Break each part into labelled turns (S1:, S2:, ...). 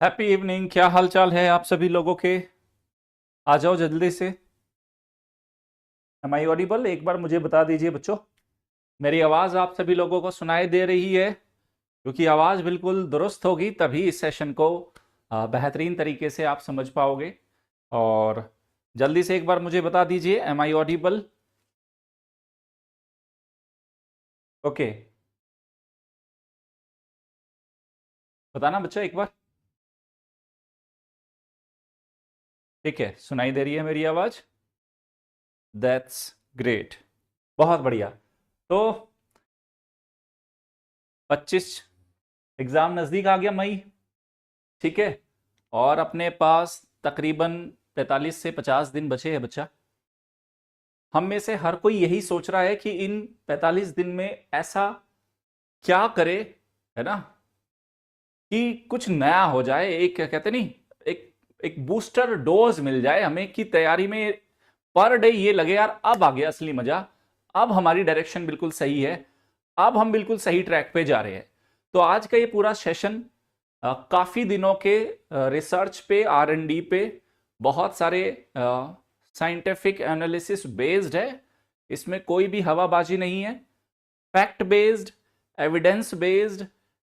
S1: Happy evening. क्या हाल चाल है आप सभी लोगों के? आ जाओ जल्दी से। Am I audible? एक बार मुझे बता दीजिए बच्चों, मेरी आवाज़ आप सभी लोगों को सुनाई दे रही है? क्योंकि आवाज़ बिल्कुल दुरुस्त होगी तभी इस सेशन को बेहतरीन तरीके से आप समझ पाओगे। और जल्दी से एक बार मुझे बता दीजिए, एम आई ऑडिबल? ओके, बताना बच्चा एक बार। ठीक है, सुनाई दे रही है मेरी आवाज़? दैट्स ग्रेट, बहुत बढ़िया। तो 25 एग्ज़ाम नज़दीक आ गया, मई। ठीक है, और अपने पास तकरीबन 45 से 50 दिन बचे हैं बच्चा। हम में से हर कोई यही सोच रहा है कि इन 45 दिन में ऐसा क्या करे, है ना, कि कुछ नया हो जाए। एक क्या कहते नहीं, एक एक बूस्टर डोज मिल जाए हमें कि तैयारी में पर डे ये लगे यार अब आ गया असली मजा, अब हमारी डायरेक्शन बिल्कुल सही है, अब हम बिल्कुल सही ट्रैक पे जा रहे हैं। तो आज का ये पूरा सेशन काफी दिनों के रिसर्च पे, आर एंड डी पे, बहुत सारे साइंटिफिक एनालिसिस बेस्ड है। इसमें कोई भी हवाबाजी नहीं है, fact based, evidence based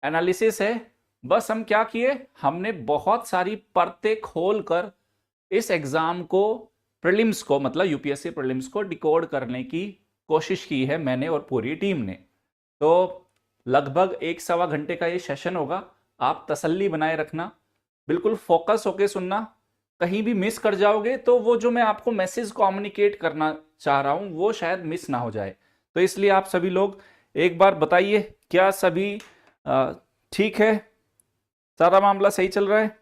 S1: analysis है। बस हम क्या किए, हमने बहुत सारी परतें खोल कर इस एग्जाम को, प्रीलिम्स को, मतलब यूपीएससी प्रीलिम्स को डिकोड करने की कोशिश की है मैंने और पूरी टीम ने। तो लगभग 1 सवा घंटे का ये सेशन होगा। आप तसल्ली बनाए रखना, बिल्कुल फोकस होके सुनना। कहीं भी मिस कर जाओगे तो वो जो मैं आपको मैसेज कम्युनिकेट करना चाह रहा हूं वो शायद मिस ना हो जाए। तो इसलिए आप सभी लोग एक बार बताइए, क्या सभी ठीक है? सारा मामला सही चल रहा है?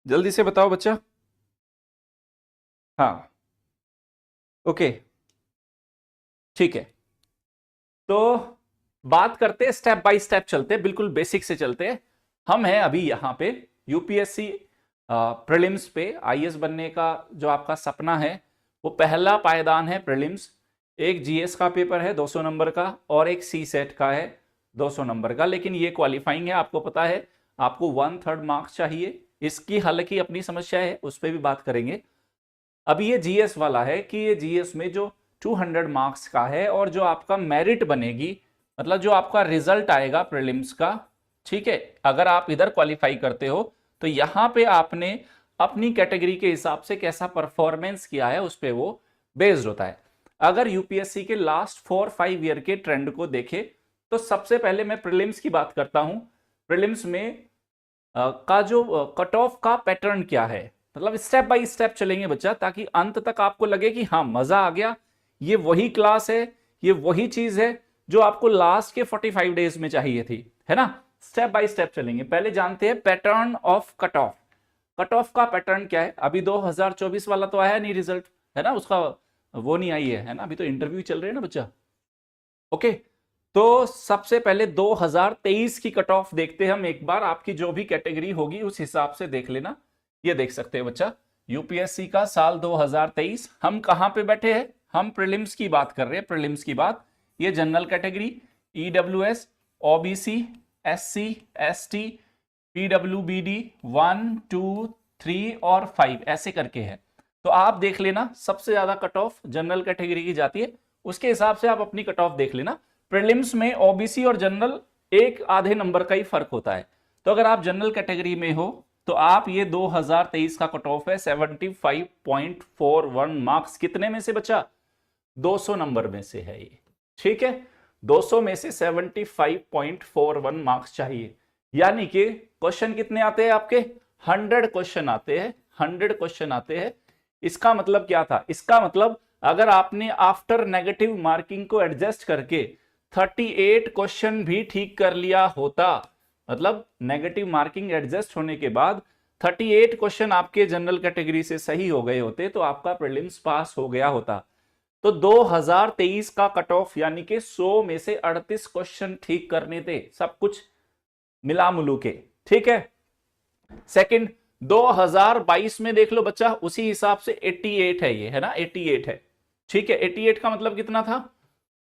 S1: जल्दी से बताओ बच्चा। हाँ, ओके, ठीक है। तो बात करते, स्टेप बाय स्टेप चलते, बिल्कुल बेसिक से चलते। हम हैं अभी यहाँ पे यूपीएससी प्रीलिम्स पे। आईएएस बनने का जो आपका सपना है वो पहला पायदान है प्रीलिम्स। एक जीएस का पेपर है 200 नंबर का और एक सी सेट का है 200 नंबर का, लेकिन ये क्वालिफाइंग है, आपको पता है। आपको 1/3 मार्क्स चाहिए। इसकी हालांकि अपनी समस्या है, उस पर भी बात करेंगे। अभी ये जीएस वाला है कि ये जीएस में जो 200 मार्क्स का है और जो आपका मेरिट बनेगी, मतलब जो आपका रिजल्ट आएगा प्रीलिम्स का, ठीक है, अगर आप इधर क्वालिफाई करते हो तो यहां पे आपने अपनी कैटेगरी के हिसाब से कैसा परफॉर्मेंस किया है उस पर वो बेस्ड होता है। अगर यूपीएससी के लास्ट 4-5 ईयर के ट्रेंड को देखे तो सबसे पहले मैं प्रीलिम्स की बात करता हूं। प्रीलिम्स में का जो कट ऑफ का पैटर्न क्या है, मतलब स्टेप बाय स्टेप चलेंगे बच्चा, ताकि अंत तक आपको लगे कि हाँ मजा आ गया, ये वही क्लास है, ये वही चीज है जो आपको लास्ट के 45 डेज में चाहिए थी, है ना। स्टेप बाय स्टेप चलेंगे। पहले जानते हैं pattern of cut off. Cut off का पैटर्न क्या है? अभी 2024 वाला तो आया नहीं रिजल्ट, है ना, उसका वो नहीं आई है ना, अभी तो इंटरव्यू चल रहे हैं ना बच्चा। ओके, तो सबसे पहले 2023 की कट ऑफ देखते हैं हम एक बार। आपकी जो भी कैटेगरी होगी उस हिसाब से देख लेना। ये देख सकते हैं बच्चा, यूपीएससी का साल 2023। हम कहां पे बैठे हैं? हम प्रीलिम्स की बात कर रहे हैं, प्रीलिम्स की बात। ये general category, EWS, OBC, SC, ST, PWBD 1, 2, 3 और 5 ऐसे करके है। तो आप देख लेना, सबसे ज्यादा कट ऑफ जनरल कैटेगरी की जाती है, उसके हिसाब से आप अपनी कट ऑफ देख लेना। प्रीलिम्स में ओबीसी और जनरल एक आधे नंबर का ही फर्क होता है। तो अगर आप जनरल कैटेगरी में हो तो आप, ये 2023 का कट ऑफ है 75.41 मार्क्स। कितने में से बच्चा? 200 नंबर में से है ये, ठीक है। 200 में से 75.41 मार्क्स चाहिए, यानी कि क्वेश्चन कितने आते हैं आपके? 100 क्वेश्चन आते हैं, 100 क्वेश्चन आते हैं। इसका मतलब क्या था? इसका मतलब अगर आपने आफ्टर नेगेटिव मार्किंग को एडजस्ट करके 38 क्वेश्चन भी ठीक कर लिया होता, मतलब नेगेटिव मार्किंग एडजस्ट होने के बाद 38 क्वेश्चन आपके जनरल कैटेगरी से सही हो गए होते, तो आपका प्रीलिम्स पास हो गया होता। तो 2023 का कट ऑफ यानी कि 100 में से 38 क्वेश्चन ठीक करने थे, सब कुछ मिला मुलू के, ठीक है। सेकंड, 2022 में देख लो बच्चा, उसी हिसाब से 88 है ये, है ना, 88 है, ठीक है। 88 का मतलब कितना था?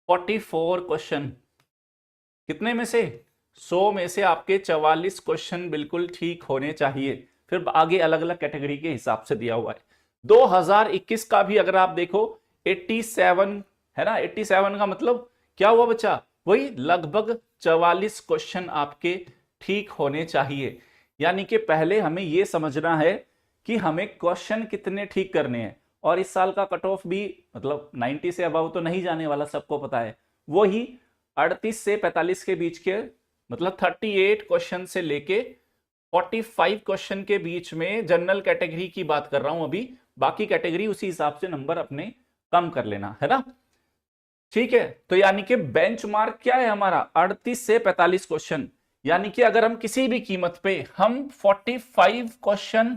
S1: 44 क्वेश्चन। कितने में से? 100 में से आपके 44 क्वेश्चन बिल्कुल ठीक होने चाहिए। फिर आगे अलग अलग कैटेगरी के हिसाब से दिया हुआ है। 2021 का भी अगर आप देखो 87 है ना, 87 का मतलब क्या हुआ बच्चा, वही लगभग 44 क्वेश्चन आपके ठीक होने चाहिए। यानी कि पहले हमें यह समझना है कि हमें क्वेश्चन कितने ठीक करने हैं। और इस साल का कट ऑफ भी मतलब 90 से अबव तो नहीं जाने वाला, सबको पता है। वही 38 से 45 के बीच के, मतलब 38 क्वेश्चन से लेके 45 क्वेश्चन के बीच में जनरल कैटेगरी की बात कर रहा हूं अभी। बाकी कैटेगरी उसी हिसाब से नंबर अपने कम कर लेना है ना, ठीक है। तो यानी कि बेंचमार्क क्या है हमारा, 38 से 45 क्वेश्चन। यानी कि अगर हम किसी भी कीमत पे हम 45 क्वेश्चन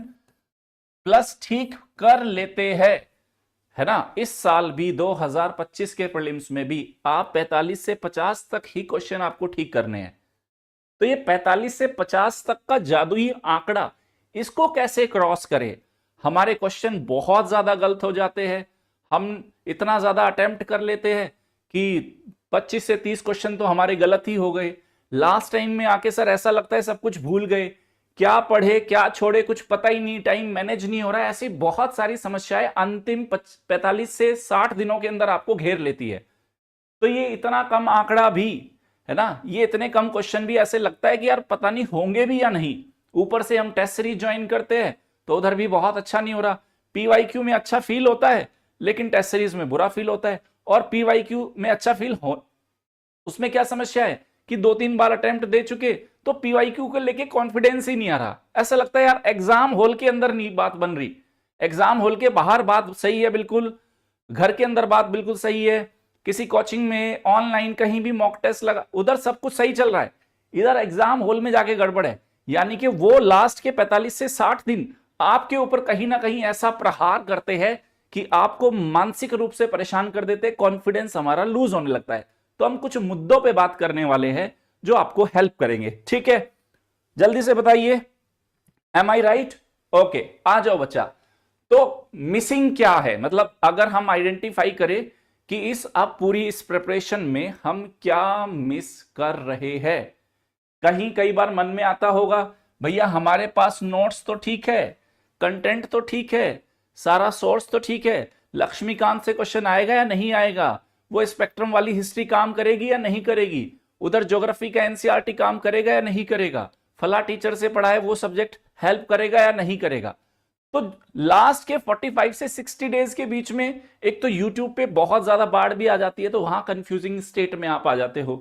S1: प्लस ठीक कर लेते हैं, है ना, इस साल भी 2025 के प्रीलिम्स में भी आप 45 से 50 तक ही क्वेश्चन आपको ठीक करने हैं। तो ये 45 से 50 तक का जादुई आंकड़ा, इसको कैसे क्रॉस करें। हमारे क्वेश्चन बहुत ज्यादा गलत हो जाते हैं, हम इतना ज्यादा अटेम्प्ट कर लेते हैं कि 25 से 30 क्वेश्चन तो हमारे गलत ही हो गए। लास्ट टाइम में आके सर ऐसा लगता है सब कुछ भूल गए, क्या पढ़े क्या छोड़े कुछ पता ही नहीं, टाइम मैनेज नहीं हो रहा है। ऐसी बहुत सारी समस्याएं अंतिम 45 से 60 दिनों के अंदर आपको घेर लेती है। तो ये इतना कम आंकड़ा भी, है ना, ये इतने कम क्वेश्चन भी ऐसे लगता है कि यार पता नहीं होंगे भी या नहीं। ऊपर से हम टेस्ट सीरीज ज्वाइन करते हैं तो उधर भी बहुत अच्छा नहीं हो रहा। पीवाईक्यू में अच्छा फील होता है लेकिन टेस्ट सीरीज में बुरा फील होता है। और पीवाईक्यू में अच्छा फील हो, उसमें क्या समस्या है कि 2-3 बार अटेम्प्ट दे चुके तो पीवाईक्यू को लेके कॉन्फिडेंस ही नहीं आ रहा। ऐसा लगता है यार एग्जाम हॉल के अंदर नहीं बात बन रही, एग्जाम हॉल के बाहर बात सही है बिल्कुल, घर के अंदर बात बिल्कुल सही है, किसी कोचिंग में ऑनलाइन कहीं भी मॉक टेस्ट लगा उधर सब कुछ सही चल रहा है, इधर एग्जाम हॉल में जाके गड़बड़ है। यानी कि वो लास्ट के 45 से 60 दिन आपके ऊपर कहीं ना कहीं ऐसा प्रहार करते हैं कि आपको मानसिक रूप से परेशान कर देते, कॉन्फिडेंस हमारा लूज होने लगता है। तो हम कुछ मुद्दों पे बात करने वाले हैं जो आपको हेल्प करेंगे, ठीक है। जल्दी से बताइए, एम आई राइट? ओके, आ जाओ बच्चा। तो मिसिंग क्या है, मतलब अगर हम आइडेंटिफाई करें कि इस अब पूरी इस प्रिपरेशन में हम क्या मिस कर रहे हैं। कहीं कई बार मन में आता होगा भैया हमारे पास नोट्स तो ठीक है, कंटेंट तो ठीक है, सारा सोर्स तो ठीक है, लक्ष्मीकांत से क्वेश्चन आएगा या नहीं आएगा, वो स्पेक्ट्रम वाली हिस्ट्री काम करेगी या नहीं करेगी, उधर ज्योग्राफी का एनसीईआरटी काम करेगा या नहीं करेगा, फला टीचर से पढ़ाए वो सब्जेक्ट हेल्प करेगा या नहीं करेगा। तो लास्ट के 45 से 60 डेज के बीच में एक तो यूट्यूब पे बहुत ज्यादा बाढ़ भी आ जाती है, तो वहां कंफ्यूजिंग स्टेट में आप आ जाते हो,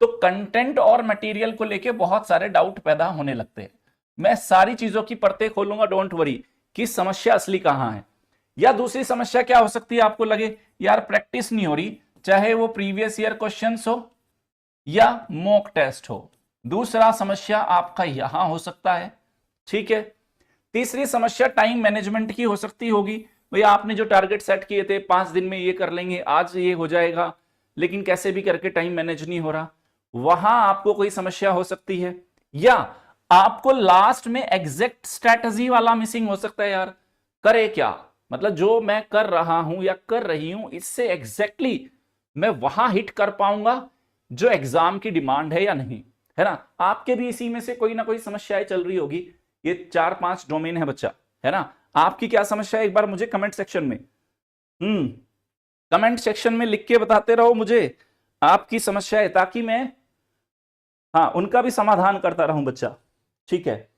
S1: तो कंटेंट और मटेरियल को लेके बहुत सारे डाउट पैदा होने लगते हैं। मैं सारी चीजों की परतें खोलूंगा, डोंट वरी, कि समस्या असली कहां है। या दूसरी समस्या क्या हो सकती है, आपको लगे यार प्रैक्टिस नहीं हो रही, चाहे वो प्रीवियस ईयर क्वेश्चंस हो या मॉक टेस्ट हो। दूसरा समस्या आपका यहां हो सकता है, ठीक है। तीसरी समस्या टाइम मैनेजमेंट की हो सकती होगी, भैया आपने जो टारगेट सेट किए थे 5 दिन में ये कर लेंगे, आज ये हो जाएगा, लेकिन कैसे भी करके टाइम मैनेज नहीं हो रहा, वहां आपको कोई समस्या हो सकती है। या आपको लास्ट में एग्जैक्ट स्ट्रेटजी वाला मिसिंग हो सकता है, यार करे क्या, मतलब जो मैं कर रहा हूं या कर रही हूं इससे एग्जैक्टली मैं वहां हिट कर पाऊंगा जो एग्जाम की डिमांड है या नहीं, है ना। आपके भी इसी में से कोई ना कोई समस्याएं चल रही होगी। ये 4-5 डोमेन है बच्चा, है ना। आपकी क्या समस्या है एक बार मुझे कमेंट सेक्शन में कमेंट सेक्शन में लिख के बताते रहो मुझे आपकी समस्या है, ताकि मैं हाँ उनका भी समाधान करता रहूं बच्चा, ठीक है।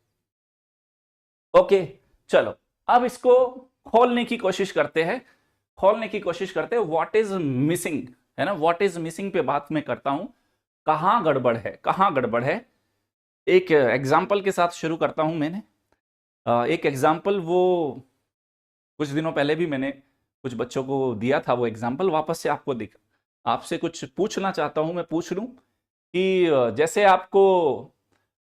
S1: ओके, चलो अब इसको खोलने की कोशिश करते हैं, व्हाट इज मिसिंग, है ना, व्हाट इज मिसिंग पे बात मैं करता हूं, कहां गड़बड़ है, कहां गड़बड़ है। एक एग्जाम्पल के साथ शुरू करता हूं। मैंने एक एग्जाम्पल वो कुछ दिनों पहले भी मैंने कुछ बच्चों को दिया था, वो एग्जाम्पल वापस से आपको आपसे कुछ पूछना चाहता हूं, मैं पूछ लूं कि जैसे आपको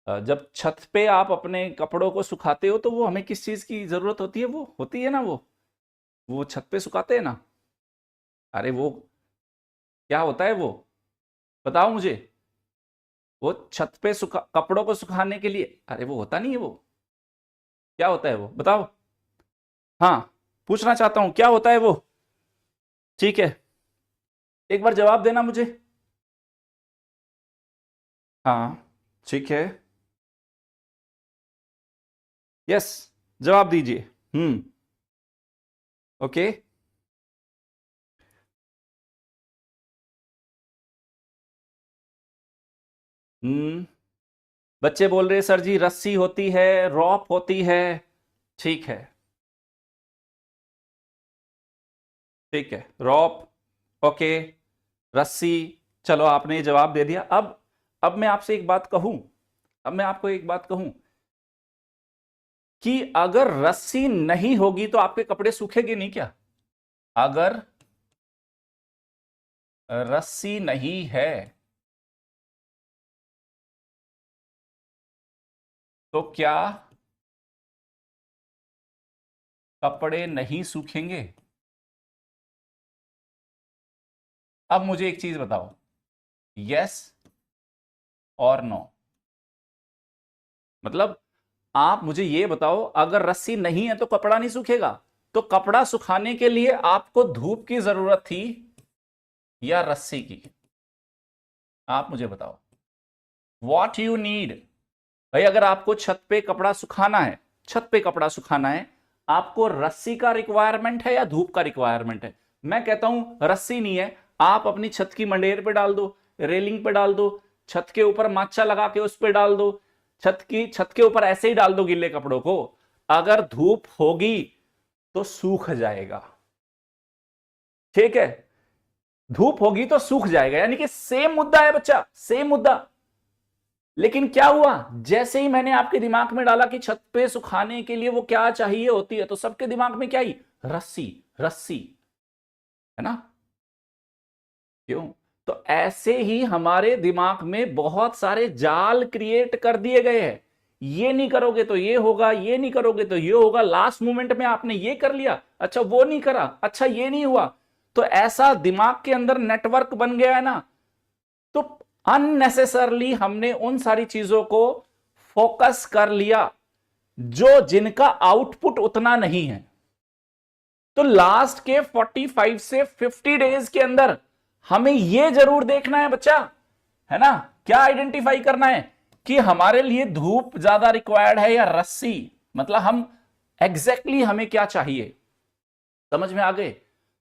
S1: जब छत पे आप अपने कपड़ों को सुखाते हो तो वो हमें किस चीज की जरूरत होती है, वो होती है ना, वो छत पे सुखाते हैं ना, अरे वो क्या होता है वो, बताओ मुझे। वो छत पे कपड़ों को सुखाने के लिए, अरे वो होता नहीं है, वो क्या होता है वो बताओ। हाँ, पूछना चाहता हूं क्या होता है वो, ठीक है, एक बार जवाब देना मुझे। हाँ ठीक है, यस, जवाब दीजिए। ओके, बच्चे बोल रहे सर जी रस्सी होती है, रॉप होती है। ठीक है, ठीक है, रॉप, ओके, रस्सी। चलो आपने जवाब दे दिया। अब मैं आपसे एक बात कहूं, अब मैं आपको एक बात कहूं कि अगर रस्सी नहीं होगी तो आपके कपड़े सूखेंगे नहीं क्या? अगर रस्सी नहीं है तो क्या कपड़े नहीं सूखेंगे? अब मुझे एक चीज बताओ, यस और नो। मतलब आप मुझे ये बताओ, अगर रस्सी नहीं है तो कपड़ा नहीं सूखेगा, तो कपड़ा सुखाने के लिए आपको धूप की जरूरत थी या रस्सी की? आप मुझे बताओ, वॉट यू नीड। भाई अगर आपको छत पे कपड़ा सुखाना है, छत पे कपड़ा सुखाना है, आपको रस्सी का रिक्वायरमेंट है या धूप का रिक्वायरमेंट है? मैं कहता हूं रस्सी नहीं है, आप अपनी छत की मंडेर पे डाल दो, रेलिंग पे डाल दो, छत के ऊपर माचा लगा के उस पे डाल दो, छत के ऊपर ऐसे ही डाल दो गिल्ले कपड़ों को। अगर धूप होगी तो सूख जाएगा, ठीक है, धूप होगी तो सूख जाएगा, यानी कि सेम मुद्दा है बच्चा, सेम मुद्दा। लेकिन क्या हुआ, जैसे ही मैंने आपके दिमाग में डाला कि छत पे सुखाने के लिए वो क्या चाहिए होती है, तो सबके दिमाग में क्या आई? रस्सी, रस्सी, है ना? क्यों? तो ऐसे ही हमारे दिमाग में बहुत सारे जाल क्रिएट कर दिए गए हैं। ये नहीं करोगे तो ये होगा, ये नहीं करोगे तो ये होगा, लास्ट मोमेंट में आपने ये कर लिया, अच्छा वो नहीं करा, अच्छा ये नहीं हुआ। तो ऐसा दिमाग के अंदर नेटवर्क बन गया है ना, तो अननेसेसरली हमने उन सारी चीजों को फोकस कर लिया जो जिनका आउटपुट उतना नहीं है। तो लास्ट के 45 से 50 डेज के अंदर हमें यह जरूर देखना है बच्चा, है ना, क्या आइडेंटिफाई करना है कि हमारे लिए धूप ज्यादा रिक्वायर्ड है या रस्सी। मतलब हम एग्जैक्टली हमें क्या चाहिए, समझ में आ गए?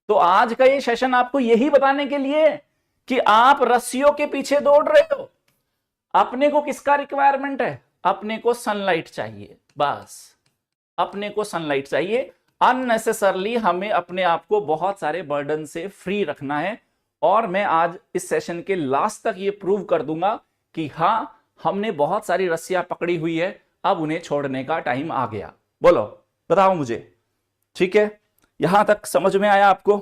S1: तो आज का ये सेशन आपको यही बताने के लिए कि आप रस्सियों के पीछे दौड़ रहे हो। अपने को किसका रिक्वायरमेंट है? अपने को सनलाइट चाहिए, बस अपने को सनलाइट चाहिए। अननेसेसरली हमें अपने आप को बहुत सारे बर्डन से फ्री रखना है। और मैं आज इस सेशन के लास्ट तक ये प्रूव कर दूंगा कि हां, हमने बहुत सारी रस्सियां पकड़ी हुई है, अब उन्हें छोड़ने का टाइम आ गया। बोलो, बताओ मुझे, ठीक है? यहां तक समझ में आया आपको?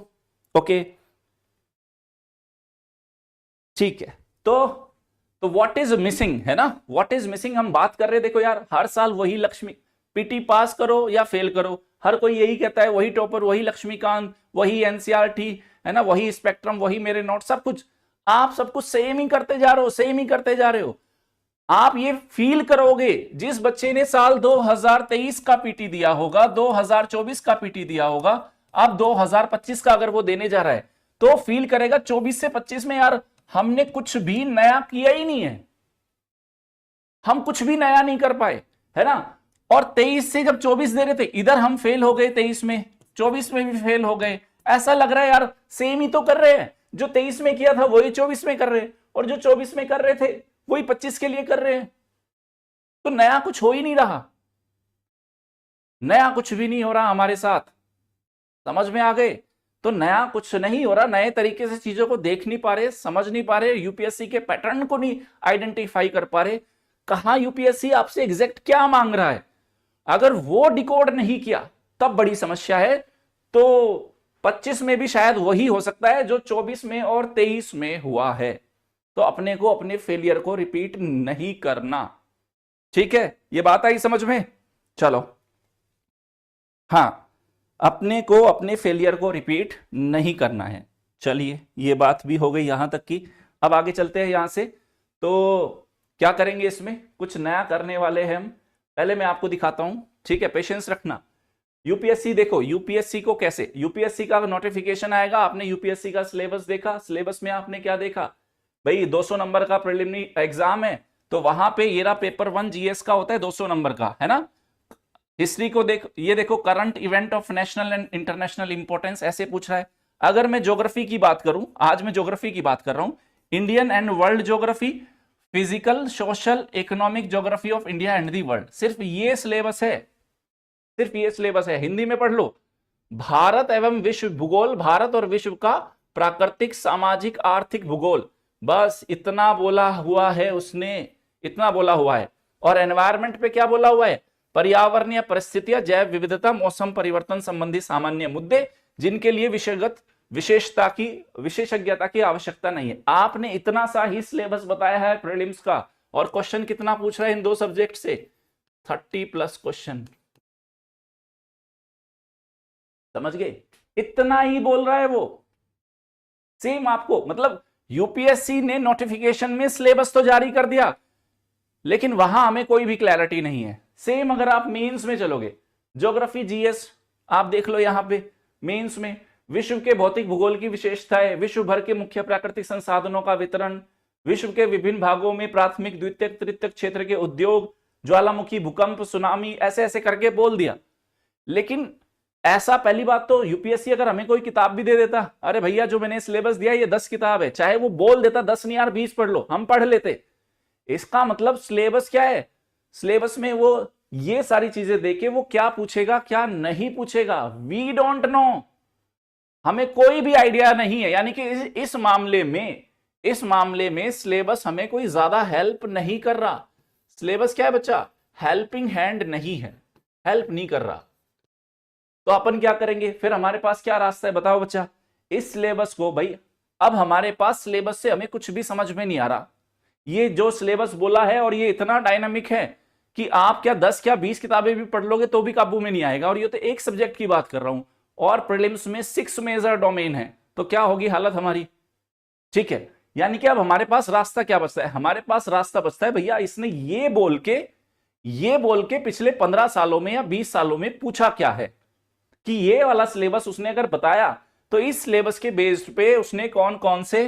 S1: ओके, ठीक है। तो व्हाट इज मिसिंग, है ना, व्हाट इज मिसिंग हम बात कर रहे। देखो यार, हर साल वही लक्ष्मी, पीटी पास करो या फेल करो, हर कोई यही कहता है, वही टॉपर, वही लक्ष्मीकांत, वही एनसीईआरटी, है ना, वही स्पेक्ट्रम, वही मेरे नोट, सब कुछ आप सब कुछ सेम ही करते जा रहे हो, सेम ही करते जा रहे हो। आप ये फील करोगे, जिस बच्चे ने साल 2023 का पीटी दिया होगा, 2024 का पीटी दिया होगा, अब 2025 का अगर वो देने जा रहा है, तो फील करेगा 24 से 25 में यार हमने कुछ भी नया किया ही नहीं है, हम कुछ भी नया नहीं कर पाए, है ना। और 23 से जब 24 दे रहे थे, इधर हम फेल हो गए 23 में, 24 में भी फेल हो गए। ऐसा लग रहा है यार सेम ही तो कर रहे हैं, जो 23 में किया था वही 24 में कर रहे हैं, और जो 24 में कर रहे थे वही 25 के लिए कर रहे हैं। तो नया कुछ हो ही नहीं रहा, नया कुछ भी नहीं हो रहा हमारे साथ, समझ में आ गए? तो नया कुछ नहीं हो रहा, नए तरीके से चीजों को देख नहीं पा रहे, समझ नहीं पा रहे, यूपीएससी के पैटर्न को नहीं आइडेंटिफाई कर पा रहे, कहां यूपीएससी आपसे एग्जैक्ट क्या मांग रहा है, अगर वो डिकोड नहीं किया तब बड़ी समस्या है। तो 25 में भी शायद वही हो सकता है जो 24 में और 23 में हुआ है। तो अपने को अपने फेलियर को रिपीट नहीं करना, ठीक है? ये बात आई समझ में? चलो, हाँ, अपने को अपने फेलियर को रिपीट नहीं करना है। चलिए, ये बात भी हो गई यहां तक की। अब आगे चलते हैं यहां से। तो क्या करेंगे, इसमें कुछ नया करने वाले हैं हम। पहले मैं आपको दिखाता हूं, ठीक है, पेशेंस रखना। यूपीएससी देखो, यूपीएससी को कैसे, यूपीएससी का नोटिफिकेशन आएगा, आपने यूपीएससी का सिलेबस देखा, सिलेबस में आपने क्या देखा भाई, 200 नंबर का प्रीलिमिनरी एग्जाम है, तो वहां पे ये रहा पेपर 1 जीएस का होता है 200 नंबर का, है ना। हिस्ट्री को ये देखो current event of national and international importance ऐसे पूछ रहा है। अगर मैं ज्योग्राफी की बात करूं, आज मैं ज्योग्राफी की बात कर रहा हूं, Indian and world geography, physical social economic geography of India and the world, सिर्फ ये सिलेबस है, सिर्फ ये सिलेबस है। हिंदी में पढ़ लो, भारत एवं विश्व भूगोल, भारत और विश्व का प्राकृतिक सामाजिक आर्थिक भूगोल, बस इतना बोला हुआ है उसने, इतना बोला हुआ है। और एनवायरमेंट पे क्या बोला हुआ है, पर्यावरणीय परिस्थितियां, जैव विविधता, मौसम परिवर्तन संबंधी सामान्य मुद्दे जिनके लिए विशेषज्ञता की आवश्यकता नहीं है। आपने इतना सा ही सिलेबस बताया है प्रीलिम्स का, और क्वेश्चन कितना पूछ रहा है इन दो सब्जेक्ट से, 30+ क्वेश्चन। समझ गए, इतना ही बोल रहा है वो। सेम आपको मतलब यूपीएससी ने नोटिफिकेशन में सिलेबस तो जारी कर दिया, लेकिन वहां हमें कोई भी क्लैरिटी नहीं है। सेम अगर आप मेंस में चलोगे, ज्योग्राफी जीएस आप देख लो, यहां पे मेंस में विश्व के भौतिक भूगोल की विशेषताएं, विश्व भर के मुख्य प्राकृतिक संसाधनों का वितरण, विश्व के विभिन्न भागों में प्राथमिक द्वितीयक तृतीयक क्षेत्र के उद्योग, ज्वालामुखी, भूकंप, सुनामी, ऐसे ऐसे करके बोल दिया। लेकिन ऐसा, पहली बात तो यूपीएससी अगर हमें कोई किताब भी दे देता, अरे भैया जो मैंने सिलेबस दिया ये 10 किताब है, चाहे वो बोल देता 10 नहीं यार 20 पढ़ लो, हम पढ़ लेते। इसका मतलब सिलेबस क्या है, सिलेबस में वो ये सारी चीजें देके वो क्या पूछेगा क्या नहीं पूछेगा, वी डोंट नो, हमें कोई भी आइडिया नहीं है। यानी कि इस मामले में सिलेबस हमें कोई ज्यादा हेल्प नहीं कर रहा। सिलेबस क्या है बच्चा, हेल्पिंग हैंड नहीं है, हेल्प नहीं कर रहा। तो अपन क्या करेंगे फिर, हमारे पास क्या रास्ता है बताओ बच्चा। इस सिलेबस को भाई, अब हमारे पास सिलेबस से हमें कुछ भी समझ में नहीं आ रहा। ये जो सिलेबस बोला है और ये इतना डायनामिक है कि आप क्या 10 क्या 20 किताबें भी पढ़ लोगे तो भी काबू में नहीं आएगा। और ये तो एक सब्जेक्ट की बात कर रहा हूं, और प्रीलिम्स में 6 मेजर डोमेन है, तो क्या होगी हालत हमारी। ठीक है, यानी कि अब हमारे पास रास्ता क्या बचता है, हमारे पास रास्ता बचता है भैया इसने ये बोल के पिछले 15 सालों में या 20 सालों में पूछा क्या है, कि ये वाला सिलेबस उसने अगर बताया तो इस सिलेबस के बेस्ड पे उसने कौन कौन से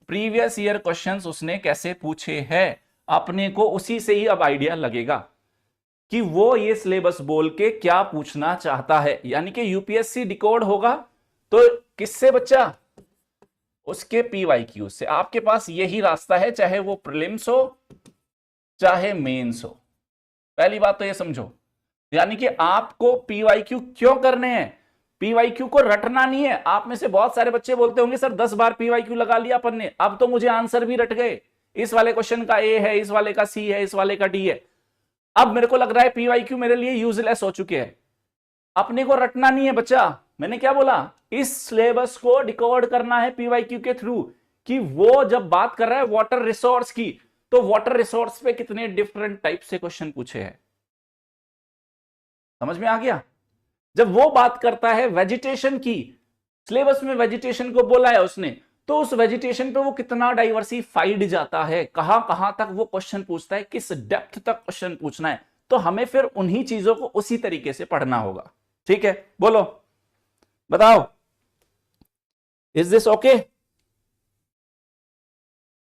S1: प्रीवियस ईयर क्वेश्चंस उसने कैसे पूछे हैं। अपने को उसी से ही अब आइडिया लगेगा कि वो ये सिलेबस बोल के क्या पूछना चाहता है। यानी कि यूपीएससी डिकोड होगा तो किससे बच्चा, उसके पीवाईक्यू से। आपके पास यही रास्ता है, चाहे वो प्रीलिम्स हो चाहे मेंस हो। पहली बात तो ये समझो, यानी कि आपको पीवाईक्यू क्यों करने हैं, पीवाईक्यू को रटना नहीं है। आप में से बहुत सारे बच्चे बोलते होंगे सर 10 बार पीवाईक्यू लगा लिया अपन ने, अब तो मुझे आंसर भी रट गए, इस वाले क्वेश्चन का ए है, इस वाले का सी है, इस वाले का डी है, अब मेरे को लग रहा है पीवाईक्यू मेरे लिए यूजलेस हो चुके हैं। अपने को रटना नहीं है बच्चा, मैंने क्या बोला, इस सिलेबस को डिकोड करना है पीवाईक्यू के थ्रू। कि वो जब बात कर रहा है वाटर रिसोर्स की, तो वाटर रिसोर्स पे कितने डिफरेंट टाइप से क्वेश्चन पूछे हैं, समझ में आ गया। जब वो बात करता है वेजिटेशन की, सिलेबस में वेजिटेशन को बोला है उसने, तो उस वेजिटेशन पे वो कितना डाइवर्सिफाइड जाता है, कहां कहां तक वो क्वेश्चन पूछता है, किस डेप्थ तक क्वेश्चन पूछना है। तो हमें फिर उन्हीं चीजों को उसी तरीके से पढ़ना होगा। ठीक है, बोलो बताओ, इज दिस ओके।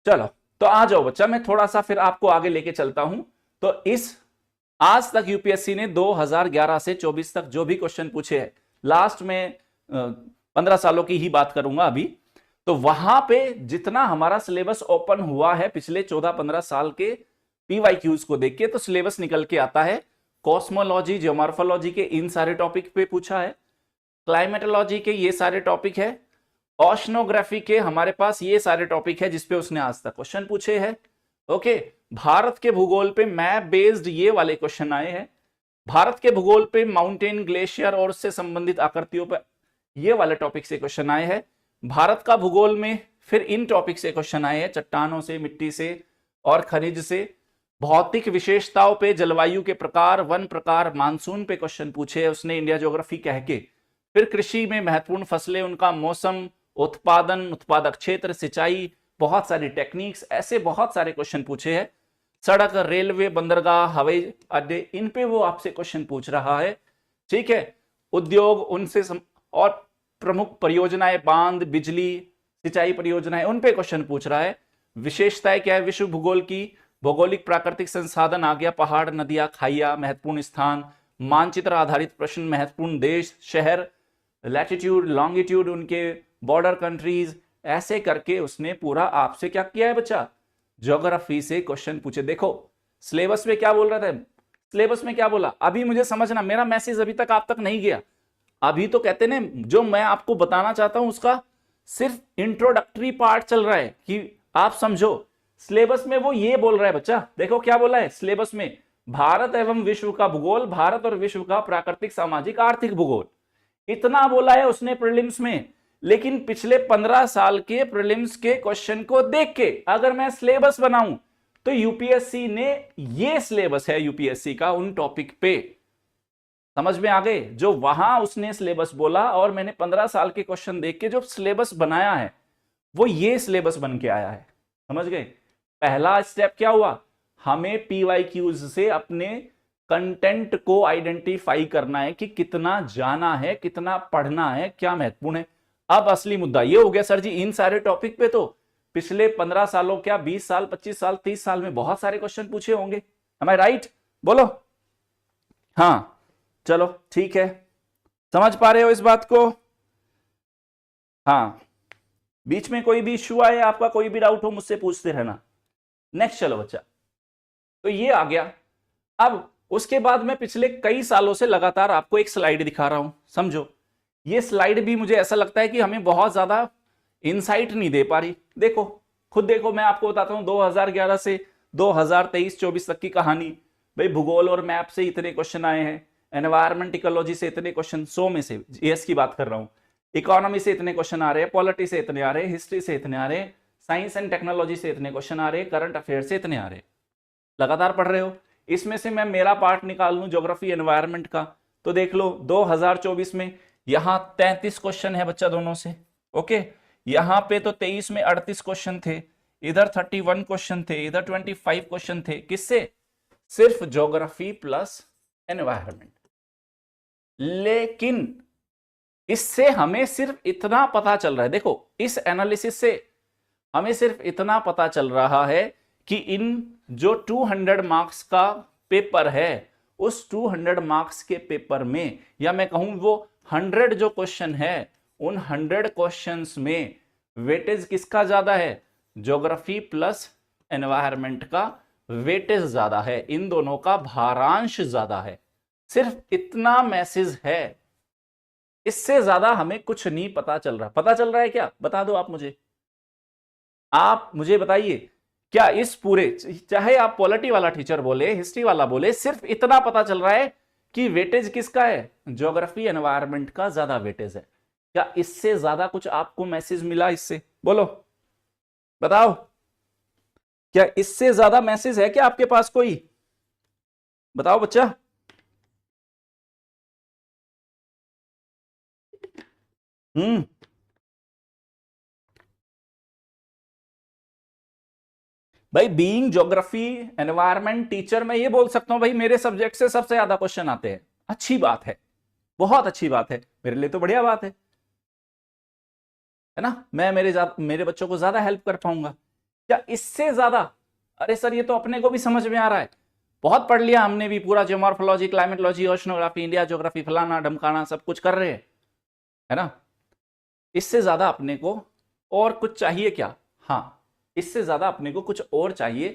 S1: चलो तो आ जाओ बच्चा, मैं थोड़ा सा फिर आपको आगे लेके चलता हूं। तो इस आज तक यूपीएससी ने 2011 से 24 तक जो भी क्वेश्चन पूछे हैं, लास्ट में 15 सालों की ही बात करूंगा अभी, तो वहां पे जितना हमारा सिलेबस ओपन हुआ है पिछले 14-15 साल के पीवाईक्यूज को देख के, तो सिलेबस निकल के आता है कॉस्मोलॉजी, जियोमॉर्फोलॉजी के इन सारे टॉपिक पे पूछा है, क्लाइमेटोलॉजी के ये सारे टॉपिक है, ओशनोग्राफी के हमारे पास ये सारे टॉपिक है जिसपे उसने आज तक क्वेश्चन पूछे हैं। ओके, भारत के भूगोल पे मैप बेस्ड ये वाले क्वेश्चन आए हैं, भारत के भूगोल पे माउंटेन, ग्लेशियर और उससे संबंधित आकृतियों पर ये वाले टॉपिक से क्वेश्चन आए हैं। भारत का भूगोल में फिर इन टॉपिक से क्वेश्चन आए हैं, चट्टानों से, मिट्टी से और खनिज से। भौतिक विशेषताओं पे, जलवायु के प्रकार, वन प्रकार, मानसून पे क्वेश्चन पूछे उसने इंडिया ज्योग्राफी कह के। फिर कृषि में महत्वपूर्ण फसलें, उनका मौसम, उत्पादन, उत्पादक क्षेत्र, सिंचाई, बहुत सारी टेक्निक्स, ऐसे बहुत सारे क्वेश्चन पूछे हैं। सड़क, रेलवे, बंदरगाह, हवाई अड्डे, इन पे वो आपसे क्वेश्चन पूछ रहा है। ठीक है, उद्योग, उनसे और प्रमुख परियोजनाएं, बांध, बिजली, सिंचाई परियोजनाएं, उन पे क्वेश्चन पूछ रहा है। विशेषताएं क्या है विश्व भूगोल की, भौगोलिक प्राकृतिक संसाधन आ गया, पहाड़, नदियां, खाइया, महत्वपूर्ण स्थान, मानचित्र आधारित प्रश्न, महत्वपूर्ण देश, शहर, लैटिट्यूड, लॉन्गिट्यूड, उनके बॉर्डर कंट्रीज, ऐसे करके उसने पूरा आपसे क्या किया है बच्चा, ज्योग्राफी से क्वेश्चन पूछे। देखो सिलेबस में क्या बोल रहा था, सिलेबस में क्या बोला, अभी मुझे समझना, मेरा मैसेज अभी तक आप तक नहीं गया। अभी तो कहते ने जो मैं आपको बताना चाहता हूं उसका सिर्फ इंट्रोडक्टरी पार्ट चल रहा है कि आप समझो। सिलेबस में वो ये बोल रहा है बच्चा, देखो क्या बोला है सिलेबस में, भारत एवं विश्व का भूगोल, भारत और विश्व का प्राकृतिक, सामाजिक, आर्थिक भूगोल, इतना बोला है उसने प्रीलिम्स में। लेकिन पिछले 15 साल के प्रीलिम्स के क्वेश्चन को देख के अगर मैं सिलेबस बनाऊं तो यूपीएससी ने, ये सिलेबस है यूपीएससी का उन टॉपिक पे, समझ में आ गए, जो वहां उसने सिलेबस बोला और मैंने 15 साल के क्वेश्चन देख के जो सिलेबस बनाया है वो ये सिलेबस बन के आया है, समझ गए। पहला स्टेप क्या हुआ, हमें पीवाईक्यूज से अपने कंटेंट को आइडेंटिफाई करना है कि कितना जाना है, कितना पढ़ना है, क्या महत्वपूर्ण है। अब असली मुद्दा ये हो गया, सर जी इन सारे टॉपिक पे तो पिछले 15 सालों, क्या 20 साल, 25 साल, 30 साल में बहुत सारे क्वेश्चन पूछे होंगे, एम आई राइट, बोलो। हाँ चलो ठीक है, समझ पा रहे हो इस बात को। हाँ, बीच में कोई भी इश्यू आए, आपका कोई भी डाउट हो मुझसे पूछते रहना। नेक्स्ट चलो बच्चा, तो ये आ गया। अब उसके बाद मैं पिछले कई सालों से लगातार आपको एक स्लाइड दिखा रहा हूं, समझो। ये स्लाइड भी मुझे ऐसा लगता है कि हमें बहुत ज्यादा इंसाइट नहीं दे पा रही। देखो खुद देखो, मैं आपको बताता हूं 2011 से 2023-24 तक की कहानी। भाई भूगोल और मैप से इतने क्वेश्चन आए हैं, एनवायरमेंट इकोलॉजी से इतने क्वेश्चन, 100 में से, जीएस की बात कर रहा हूं, इकोनॉमी से इतने क्वेश्चन आ रहे हैं, पॉलिटी से इतने आ रहे हैं, हिस्ट्री से इतने आ रहे हैं, साइंस एंड टेक्नोलॉजी से इतने क्वेश्चन आ रहे हैं, करंट अफेयर से इतने आ रहे हैं। लगातार पढ़ रहे हो। इसमें से मैं मेरा पार्ट निकाल लूं ज्योग्राफी एनवायरनमेंट का, तो देख लो 2024 में यहां 33 क्वेश्चन है बच्चा दोनों से, ओके। यहां पे तो 23 में 38 क्वेश्चन थे, इधर 31 क्वेश्चन थे, इधर 25 क्वेश्चन थे, किससे, सिर्फ ज्योग्राफी प्लस एनवायरनमेंट। लेकिन इससे हमें सिर्फ इतना पता चल रहा है, देखो इस एनालिसिस से हमें सिर्फ इतना पता चल रहा है कि इन जो 200 मार्क्स का पेपर है, उस 200 मार्क्स के पेपर में, या मैं कहूं वो 100 जो क्वेश्चन है, उन 100 क्वेश्चंस में वेटेज किसका ज्यादा है, ज्योग्राफी प्लस एनवायरनमेंट का वेटेज ज्यादा है, इन दोनों का भारांश ज्यादा है। सिर्फ इतना मैसेज है, इससे ज्यादा हमें कुछ नहीं पता चल रहा। पता चल रहा है क्या, बता दो आप मुझे, आप मुझे बताइए, क्या इस पूरे, चाहे आप पॉलिटी वाला टीचर बोले, हिस्ट्री वाला बोले, सिर्फ इतना पता चल रहा है कि वेटेज किसका है, ज्योग्राफी एनवायरनमेंट का ज्यादा वेटेज है। क्या इससे ज्यादा कुछ आपको मैसेज मिला इससे, बोलो बताओ, क्या इससे ज्यादा मैसेज है क्या आपके पास कोई, बताओ बच्चा। भाई बीइंग ज्योग्राफी एनवायरनमेंट टीचर, मैं ये बोल सकता हूं भाई मेरे सब्जेक्ट से सबसे ज्यादा क्वेश्चन आते हैं। अच्छी बात है, बहुत अच्छी बात है, मेरे लिए तो बढ़िया बात है ना। मैं मेरे बच्चों को ज्यादा हेल्प कर पाऊंगा। क्या इससे ज्यादा, अरे सर ये तो अपने को भी समझ में आ रहा है, बहुत पढ़ लिया हमने भी, पूरा geomorphology, climatology, oceanography, India geography, फलाना ढमकाना सब कुछ कर रहे हैं, है ना। इससे ज्यादा अपने को और कुछ चाहिए क्या, हाँ इससे ज्यादा अपने को कुछ और चाहिए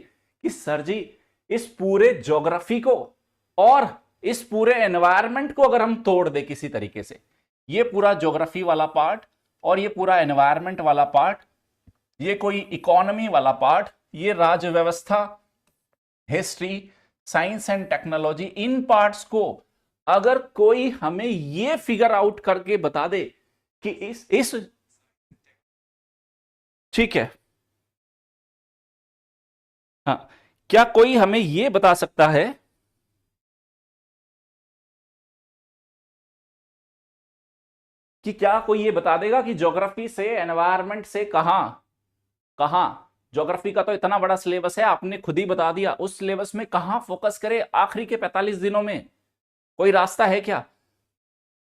S1: कि सर जी इस पूरे ज्योग्राफी को और इस पूरे एनवायरनमेंट को अगर हम तोड़ दे किसी तरीके से, ये पूरा ज्योग्राफी वाला पार्ट और ये पूरा एनवायरनमेंट वाला पार्ट, ये कोई इकोनॉमी वाला पार्ट, ये राज्य व्यवस्था, history, science and technology, in parts को अगर कोई हमें ये फिगर आउट करके बता दे कि इस ठीक है, हाँ, क्या कोई हमें यह बता सकता है कि क्या कोई ये बता देगा कि ज्योग्राफी से, एनवायरनमेंट से कहां ज्योग्राफी का तो इतना बड़ा सिलेबस है, आपने खुद ही बता दिया, उस सिलेबस में कहां फोकस करे आखिरी के 45 दिनों में, कोई रास्ता है क्या।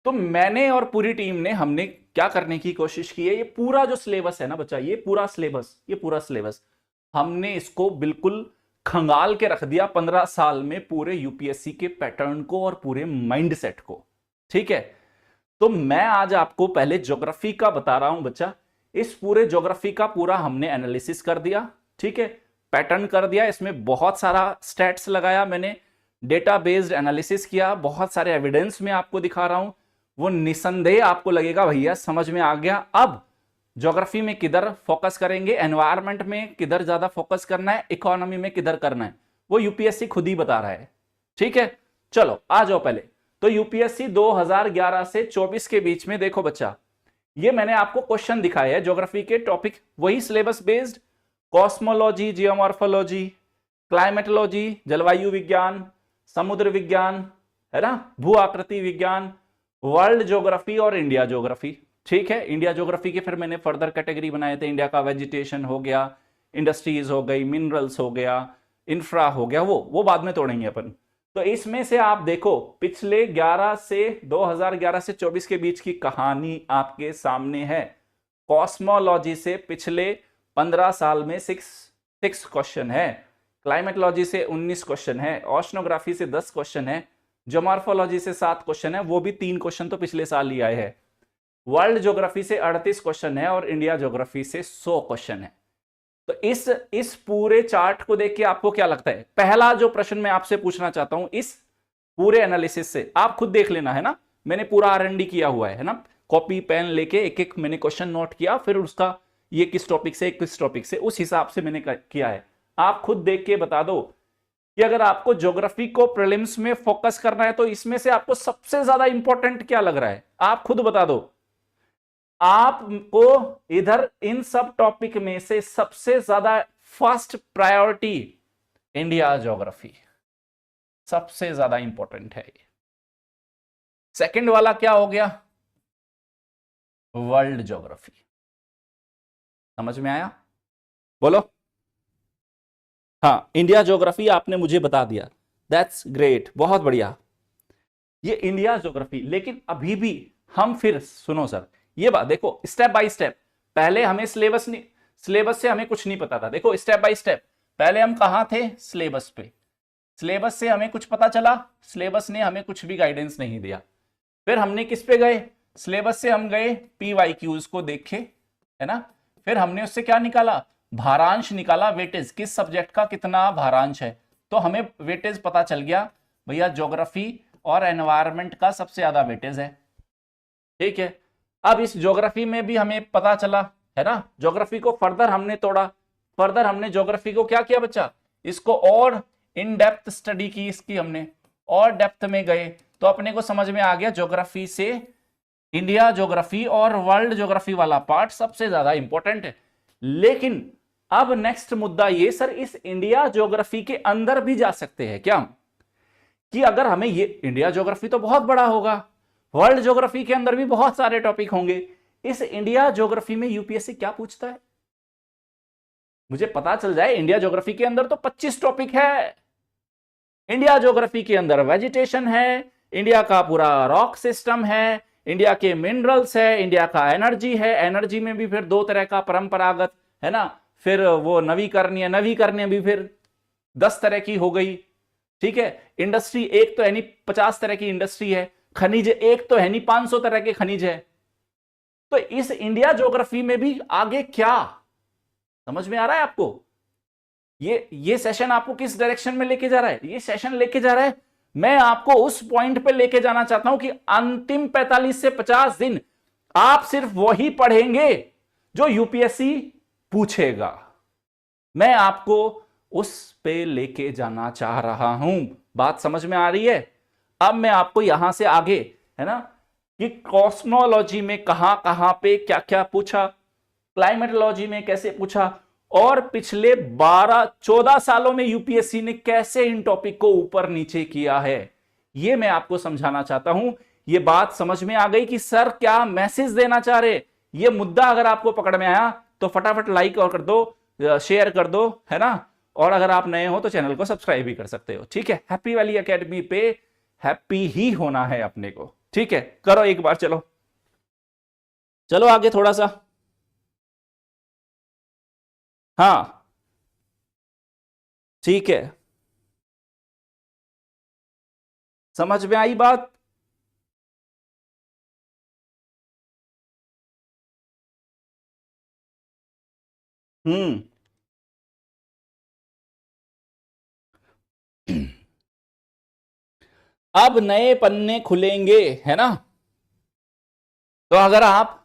S1: तो मैंने और पूरी टीम ने, हमने क्या करने की कोशिश की है, ये पूरा जो सिलेबस है ना बच्चा, ये पूरा सिलेबस हमने इसको बिल्कुल खंगाल के रख दिया 15 साल में पूरे यूपीएससी के पैटर्न को और पूरे माइंडसेट को। ठीक है, तो मैं आज आपको पहले ज्योग्राफी का बता रहा हूं बच्चा। इस पूरे ज्योग्राफी का पूरा हमने एनालिसिस कर दिया, ठीक है, पैटर्न कर दिया, इसमें बहुत सारा स्टैट्स लगाया मैंने, डेटा बेस्ड एनालिसिस किया, बहुत सारे एविडेंस में आपको दिखा रहा हूं। वो निसंदेह आपको लगेगा भैया समझ में आ गया। अब ज्योग्राफी में किधर फोकस करेंगे, एनवायरमेंट में किधर ज्यादा फोकस करना है, इकोनॉमी में किधर करना है, वो यूपीएससी खुद ही बता रहा है। ठीक है, चलो आ जाओ पहले। तो यूपीएससी 2011 से 24 के बीच में देखो बच्चा, ये मैंने आपको क्वेश्चन दिखाया है ज्योग्राफी के टॉपिक, वही syllabus based, cosmology, geomorphology, climatology, जलवायु विज्ञान, समुद्र विज्ञान, है ना, भू आकृति विज्ञान, वर्ल्ड ज्योग्राफी और इंडिया ज्योग्राफी। ठीक है, इंडिया ज्योग्राफी के फिर मैंने फर्दर कैटेगरी बनाए थे, इंडिया का वेजिटेशन हो गया, इंडस्ट्रीज हो गई, मिनरल्स हो गया, इंफ्रा हो गया, वो बाद में तोड़ेंगे अपन। तो इसमें से आप देखो पिछले 2011 से 24 के बीच की कहानी आपके सामने है। कॉस्मोलॉजी से पिछले 15 साल में 6 क्वेश्चन है, क्लाइमेटोलॉजी से 19 क्वेश्चन है, ओशनोग्राफी से 10 क्वेश्चन है, ज्योमॉर्फोलॉजी से 7 क्वेश्चन है, वो भी 3 क्वेश्चन तो पिछले साल ही आए हैं, वर्ल्ड ज्योग्राफी से 38 क्वेश्चन है और इंडिया ज्योग्राफी से 100 क्वेश्चन है। तो इस पूरे चार्ट को देख के आपको क्या लगता है? पहला जो प्रश्न मैं आपसे पूछना चाहता हूं इस पूरे एनालिसिस से, आप खुद देख लेना, है ना, मैंने पूरा आरएनडी किया हुआ है ना, कॉपी पेन लेके एक एक मैंने क्वेश्चन नोट किया, फिर उसका ये किस टॉपिक से किस टॉपिक से, उस हिसाब से मैंने किया है। आप खुद देख के बता दो कि अगर आपको ज्योग्राफी को प्रीलिम्स में फोकस करना है तो इसमें से आपको सबसे ज्यादा इंपॉर्टेंट क्या लग रहा है, आप खुद बता दो। आपको इधर इन सब टॉपिक में से सबसे ज्यादा फर्स्ट प्रायोरिटी इंडिया ज्योग्राफी सबसे ज्यादा इंपॉर्टेंट है। सेकंड वाला क्या हो गया? World geography. समझ में आया? बोलो। हाँ, इंडिया ज्योग्राफी आपने मुझे बता दिया, दैट्स ग्रेट, बहुत बढ़िया, ये इंडिया ज्योग्राफी। लेकिन अभी भी हम फिर सुनो सर, ये बात देखो स्टेप बाय स्टेप, पहले हमें सिलेबस से हमें कुछ नहीं पता था। देखो स्टेप बाय स्टेप, पहले हम कहां थे? सिलेबस पे, सिलेबस से हमें कुछ पता चला, सिलेबस ने हमें कुछ भी गाइडेंस नहीं दिया। फिर हमने किस पे गए? सिलेबस से हम गए PYQs को देखे, है ना, फिर हमने उससे क्या निकाला? भारांश निकाला, वेटेज, किस सब्जेक्ट का कितना भारांश है। तो हमें वेटेज पता चल गया भैया ज्योग्राफी और एनवायरमेंट का सबसे ज्यादा वेटेज है। ठीक है, अब इस ज्योग्राफी में भी हमें पता चला, है ना, ज्योग्राफी को फर्दर हमने तोड़ा, फर्दर हमने ज्योग्राफी को क्या किया बच्चा, इसको और इन डेप्थ स्टडी की, इसकी हमने और डेप्थ में गए, तो अपने को समझ में आ गया ज्योग्राफी से इंडिया ज्योग्राफी और वर्ल्ड ज्योग्राफी वाला पार्ट सबसे ज्यादा इंपॉर्टेंट है। लेकिन अब नेक्स्ट मुद्दा ये, सर इस इंडिया ज्योग्राफी के अंदर भी जा सकते हैं क्या? कि अगर हमें ये इंडिया ज्योग्राफी तो बहुत बड़ा होगा, वर्ल्ड ज्योग्राफी के अंदर भी बहुत सारे टॉपिक होंगे, इस इंडिया ज्योग्राफी में यूपीएससी क्या पूछता है? मुझे पता चल जाए इंडिया ज्योग्राफी के अंदर तो 25 टॉपिक है। इंडिया ज्योग्राफी के अंदर वेजिटेशन है, इंडिया का पूरा रॉक सिस्टम है, इंडिया के मिनरल्स है, इंडिया का एनर्जी है, एनर्जी में भी फिर 2 तरह का परंपरागत, है ना, फिर वो नवीकरणीय भी फिर 10 तरह की हो गई। ठीक है, इंडस्ट्री एक तो है नहीं, 50 तरह की इंडस्ट्री है, खनिज एक तो है नहीं, 500 तरह के खनिज है। तो इस इंडिया ज्योग्राफी में भी आगे क्या, समझ में आ रहा है आपको? ये सेशन आपको किस डायरेक्शन में लेके जा रहा है? ये सेशन लेके जा रहा है, मैं आपको उस पॉइंट पे लेके जाना चाहता हूं कि अंतिम 45 से 50 दिन आप सिर्फ वही पढ़ेंगे जो यूपीएससी पूछेगा। मैं आपको उस पे लेके जाना चाह रहा हूं, बात समझ में आ रही है? अब मैं आपको यहां से आगे, है ना, कि कॉस्मोलॉजी में कहां कहां पे क्या क्या पूछा, क्लाइमेटोलॉजी में कैसे पूछा, और पिछले 12-14 सालों में यूपीएससी ने कैसे इन टॉपिक को ऊपर नीचे किया है, ये मैं आपको समझाना चाहता हूं। ये बात समझ में आ गई कि सर क्या मैसेज देना चाह रहे? ये मुद्दा अगर आपको पकड़ में आया तो फटाफट लाइक और कर दो, शेयर कर दो, है ना, और अगर आप नए हो तो चैनल को सब्सक्राइब भी कर सकते हो। ठीक है, हैप्पी वैली एकेडमी पे हैप्पी ही होना है अपने को। ठीक है, करो एक बार, चलो चलो आगे थोड़ा सा। हाँ ठीक है, समझ में आई बात? हम्म। अब नए पन्ने खुलेंगे, है ना? तो अगर आप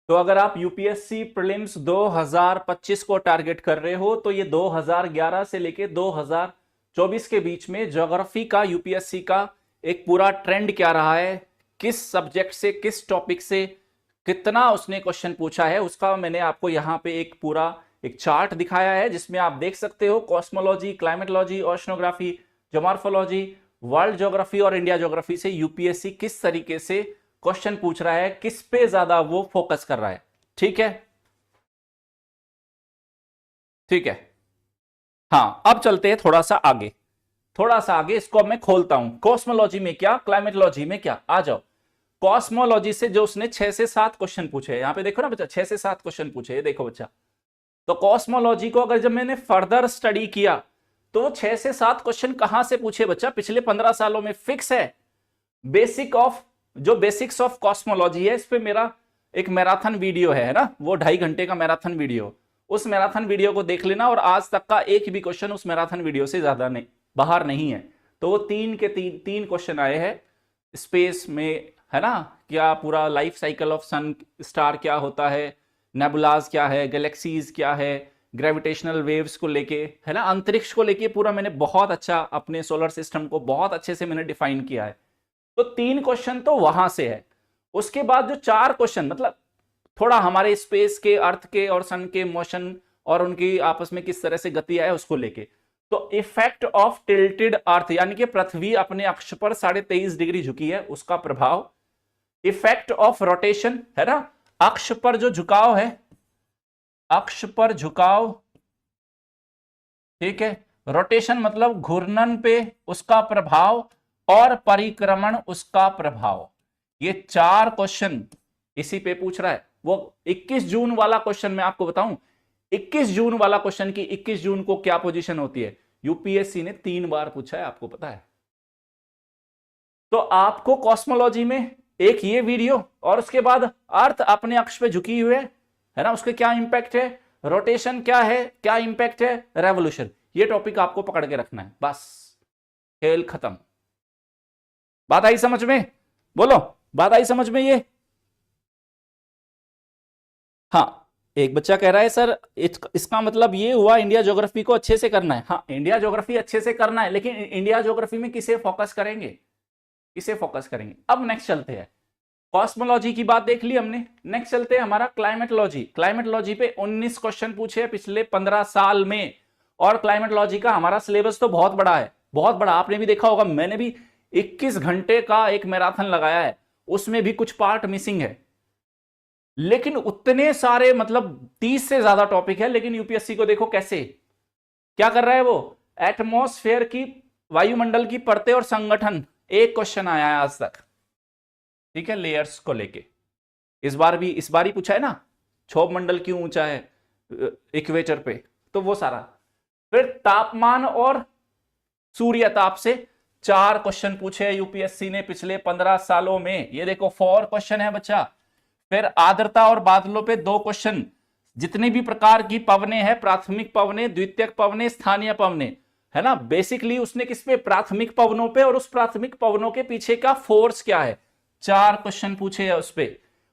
S1: तो अगर आप यूपीएससी प्रीलिम्स 2025 को टारगेट कर रहे हो तो ये 2011 से लेके 2024 के बीच में ज्योग्राफी का, यूपीएससी का एक पूरा ट्रेंड क्या रहा है, किस सब्जेक्ट से, किस टॉपिक से कितना उसने क्वेश्चन पूछा है, उसका मैंने आपको यहां पे एक पूरा एक चार्ट दिखाया है, जिसमें आप देख सकते हो cosmology, climatology, oceanography, geomorphology, world geography और इंडिया ज्योग्राफी से यूपीएससी किस तरीके से क्वेश्चन पूछ रहा है, किस पे ज्यादा वो फोकस कर रहा है। ठीक है, ठीक है। हाँ, अब चलते हैं थोड़ा सा आगे, थोड़ा सा आगे इसको अब मैं खोलता हूं। कॉस्मोलॉजी में क्या, क्लाइमेटोलॉजी में क्या, आ जाओ। कॉस्मोलॉजी से जो उसने 6 से 7 क्वेश्चन पूछे, यहां पे देखो ना बच्चा, 6 से 7 क्वेश्चन पूछे, ये देखो बच्चा। तो कॉस्मोलॉजी को अगर जब मैंने फर्दर स्टडी किया तो वो 6 से 7 क्वेश्चन कहां से पूछे बच्चा, पिछले 15 सालों में फिक्स है। बेसिक्स ऑफ कॉस्मोलॉजी है, इस पे मेरा एक मैराथन वीडियो है ना, वो 2.5 घंटे का मैराथन वीडियो, उस मैराथन वीडियो को देख लेना। और आज तक का एक भी क्वेश्चन उस मैराथन वीडियो से ज्यादा नहीं, बाहर नहीं है। तो वो तीन क्वेश्चन आए हैं स्पेस में, है ना? क्या पूरा life cycle of sun star क्या होता है, नेबुलाज क्या है, गैलेक्सीज क्या है, ग्रेविटेशनल वेव्स को लेके, है ना, अंतरिक्ष को लेके पूरा मैंने बहुत अच्छा अपने सोलर सिस्टम को बहुत अच्छे से मैंने डिफाइन किया है। तो 3 क्वेश्चन तो वहां से है। उसके बाद जो 4 क्वेश्चन, मतलब थोड़ा हमारे स्पेस के, अर्थ के और सन के मोशन और उनकी आपस में किस तरह से गति है उसको लेके। तो इफेक्ट ऑफ टिल्टेड अर्थ, यानी कि पृथ्वी अपने अक्ष पर 23.5 डिग्री झुकी है, उसका प्रभाव। इफेक्ट ऑफ रोटेशन, है ना, अक्ष पर जो झुकाव है, अक्ष पर झुकाव, ठीक है। रोटेशन मतलब घूर्णन पे उसका प्रभाव, और परिक्रमण उसका प्रभाव। ये 4 क्वेश्चन इसी पे पूछ रहा है। वो 21 जून वाला क्वेश्चन मैं आपको बताऊं, 21 जून वाला क्वेश्चन की 21 जून को क्या पोजीशन होती है, यूपीएससी ने 3 बार पूछा है, आपको पता है? तो आपको कॉस्मोलॉजी में एक ये वीडियो, और उसके बाद अर्थ अपने अक्ष पे झुकी हुई है ना, उसके क्या इंपैक्ट है, रोटेशन क्या है, क्या इंपैक्ट है, रेवोल्यूशन, ये टॉपिक आपको पकड़ के रखना है, बस खेल खत्म। बात आई समझ में? बोलो, बात आई समझ में ये? हाँ, एक बच्चा कह रहा है सर इसका मतलब ये हुआ इंडिया ज्योग्राफी को अच्छे से करना है। हाँ, इंडिया ज्योग्राफी अच्छे से करना है, लेकिन इंडिया ज्योग्राफी में किसे फोकस करेंगे, किसे फोकस करेंगे? अब नेक्स्ट चलते हैं, कॉस्मोलॉजी की बात देख ली हमने, नेक्स्ट चलते हैं हमारा क्लाइमेटोलॉजी। क्लाइमेटोलॉजी पे 19 क्वेश्चन पूछे हैं पिछले 15 साल में, और क्लाइमेटोलॉजी का हमारा सिलेबस तो बहुत बड़ा है, बहुत बड़ा, आपने भी देखा होगा, मैंने भी 21 घंटे का एक मैराथन लगाया है, उसमें भी कुछ पार्ट मिसिंग है। लेकिन उतने सारे, मतलब 30 से ज्यादा टॉपिक है, लेकिन यूपीएससी को देखो कैसे क्या कर रहा है वो, एटमॉस्फेयर की, वायुमंडल की परतें और संगठन, एक क्वेश्चन आया है आज तक, ठीक है, लेयर्स को लेके। इस बार ही पूछा है ना, क्षोभ मंडल क्यों ऊंचा है इक्वेटर पे, तो वो सारा। फिर तापमान और सूर्य ताप से 4 क्वेश्चन पूछे यूपीएससी ने पिछले 15 सालों में, ये देखो 4 क्वेश्चन है बच्चा। फिर आर्द्रता और बादलों पे 2 क्वेश्चन, जितनी भी प्रकार की पवने हैं, प्राथमिक पवने, द्वितीयक पवने, स्थानीय पवने, है ना, बेसिकली उसने किस पे, प्राथमिक पवनों पे, और उस प्राथमिक पवनों के पीछे का फोर्स क्या है, 4 क्वेश्चन पूछे है उस पे।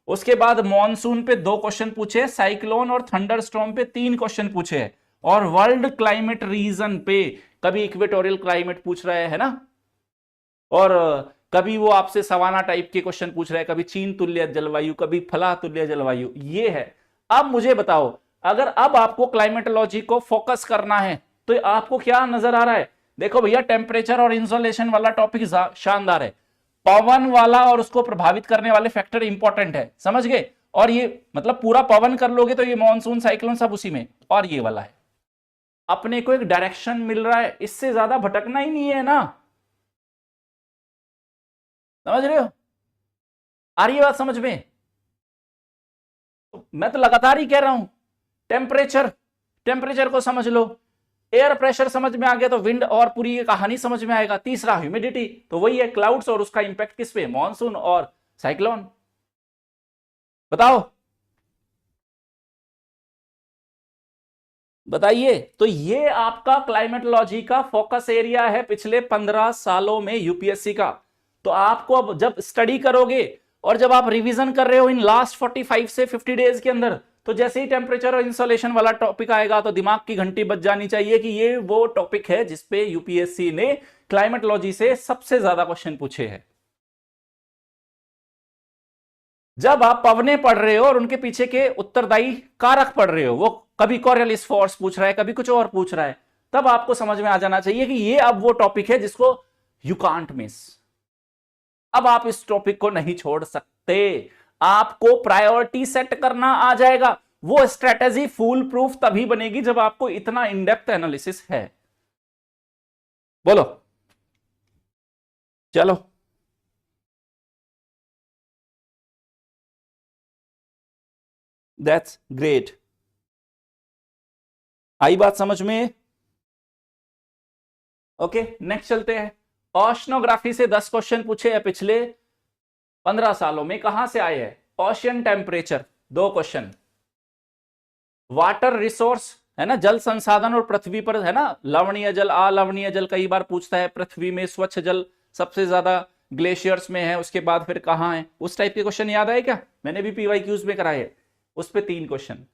S1: उसके बाद मॉनसून पे 2 क्वेश्चन पूछे, साइक्लोन और थंडरस्टॉर्म पे 3 क्वेश्चन पूछे हैं, और वर्ल्ड क्लाइमेट रीजन पे कभी इक्वेटोरियल क्लाइमेट पूछ रहा है ना, और कभी वो आपसे सवाना टाइप के क्वेश्चन पूछ रहा है, कभी चीन तुल्य जलवायु, कभी फला तुल्य जलवायु, ये है। अब मुझे बताओ, अगर अब आपको क्लाइमेटोलॉजी को फोकस करना है तो आपको क्या नजर आ रहा है? देखो भैया, टेम्परेचर और इंसोलेशन वाला टॉपिक शानदार है, पवन वाला और उसको प्रभावित करने वाले फैक्टर इंपॉर्टेंट है, समझ गए? और ये मतलब पूरा पवन कर लोगे तो ये मानसून, साइक्लोन सब उसी में, और ये वाला है, अपने को एक डायरेक्शन मिल रहा है, इससे ज्यादा भटकना ही नहीं है ना, समझ रहे हो? आ रही है बात समझ में? मैं तो लगातार ही कह रहा हूं, टेम्परेचर, टेम्परेचर को समझ लो, एयर प्रेशर समझ में आ गया तो विंड और पूरी ये कहानी समझ में आएगा। तीसरा ह्यूमिडिटी, तो वही है क्लाउड्स और उसका इंपैक्ट किस पे, मॉनसून और साइक्लोन। बताओ बताइए। तो ये आपका क्लाइमेटोलॉजी का फोकस एरिया है पिछले 15 सालों में यूपीएससी का। तो आपको अब जब स्टडी करोगे और जब आप रिवीजन कर रहे हो इन लास्ट 45 से 50 डेज के अंदर, तो जैसे ही टेम्परेचर और इंसोलेशन वाला टॉपिक आएगा तो दिमाग की घंटी बज जानी चाहिए कि ये वो टॉपिक है जिसपे यूपीएससी ने क्लाइमेटोलॉजी से सबसे ज्यादा क्वेश्चन पूछे हैं। जब आप पवने पढ़ रहे हो और उनके पीछे के उत्तरदायी कारक पढ़ रहे हो, वो कभी कॉरियोलिस फोर्स पूछ रहा है, कभी कुछ और पूछ रहा है, तब आपको समझ में आ जाना चाहिए कि ये अब वो टॉपिक है जिसको यू कांट मिस। अब आप इस टॉपिक को नहीं छोड़ सकते, आपको प्रायोरिटी सेट करना आ जाएगा। वो स्ट्रेटेजी फूल प्रूफ तभी बनेगी जब आपको इतना इनडेप्थ एनालिसिस है। बोलो चलो, दैट्स ग्रेट। आई बात समझ में? ओके नेक्स्ट चलते हैं। ओशनोग्राफी से 10 क्वेश्चन पूछे हैं पिछले 15 सालों में, कहां से आए हैं? Ocean temperature 2 question, water resource है ना, जल संसाधन और पृथ्वी पर है ना, लवणीय जल अलवणीय जल कई बार पूछता है, पृथ्वी में स्वच्छ जल सबसे ज्यादा ग्लेशियर्स में है, उसके बाद फिर कहां है, उस टाइप के क्वेश्चन याद आए क्या? मैंने भी पीवाईक्यूज में कराए, उस पे 3 क्वेश्चन।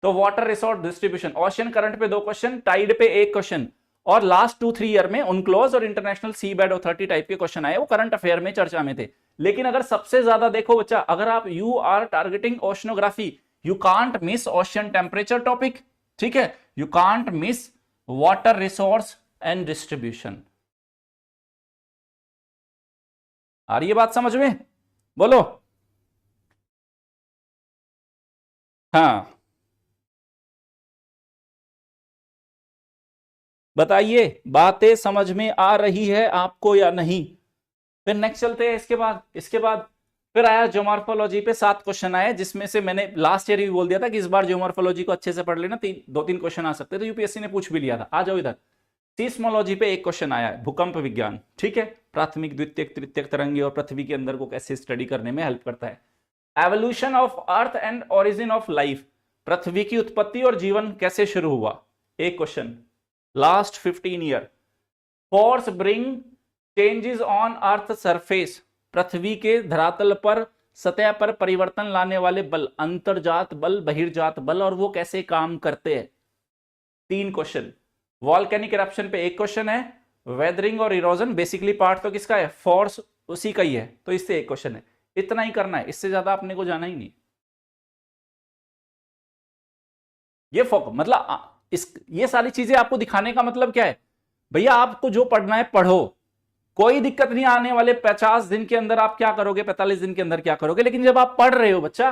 S1: तो water resource distribution, ocean current पे 2 क्वेश्चन, टाइड पे 1 क्वेश्चन, और लास्ट 2-3 ईयर में उनक्लोज और इंटरनेशनल सी बेड अथॉरिटी टाइप के क्वेश्चन आए, वो करंट अफेयर में चर्चा में थे। लेकिन अगर सबसे ज्यादा देखो बच्चा, अगर आप you are targeting oceanography, you can't miss ocean temperature topic, ठीक है, you can't miss water resource and distribution. आ रही है बात समझ में? बोलो हाँ, बताइए बातें समझ में आ रही है आपको या नहीं? फिर नेक्स्ट चलते हैं। इसके बाद फिर आया ज्योमॉर्फोलॉजी पे 7 क्वेश्चन आए, जिसमें से मैंने लास्ट ईयर भी बोल दिया था कि इस बार ज्योमॉर्फोलॉजी को अच्छे से पढ़ लेना, 2-3 क्वेश्चन आ सकते, तो यूपीएससी ने पूछ भी लिया था। आ जाओ इधर। सीस्मोलॉजी पे 1 क्वेश्चन आया है, भूकंप विज्ञान, ठीक है, प्राथमिक द्वितीयक तृतीयक तरंगे और पृथ्वी के अंदर को कैसे स्टडी करने में हेल्प करता है। Evolution of earth and origin of life, पृथ्वी की उत्पत्ति और जीवन कैसे शुरू हुआ, 1 question, last 15 year. Force bring changes on earth surface, पृथ्वी के धरातल पर सतह पर परिवर्तन लाने वाले बल, अंतर्जात बल बहिर्जात बल, और वो कैसे काम करते हैं, 3 क्वेश्चन। वॉल्केनिक इरप्शन पे 1 क्वेश्चन है। वेदरिंग और इरोजन बेसिकली पार्ट तो किसका है, फोर्स उसी का ही है, तो इससे 1 क्वेश्चन है। इतना ही करना है, इससे ज्यादा अपने को जाना ही नहीं। ये मतलब ये सारी चीजें आपको दिखाने का मतलब क्या है, भैया आपको जो पढ़ना है पढ़ो, कोई दिक्कत नहीं, आने वाले 50 दिन के अंदर आप क्या करोगे, 45 दिन के अंदर क्या करोगे, लेकिन जब आप पढ़ रहे हो बच्चा,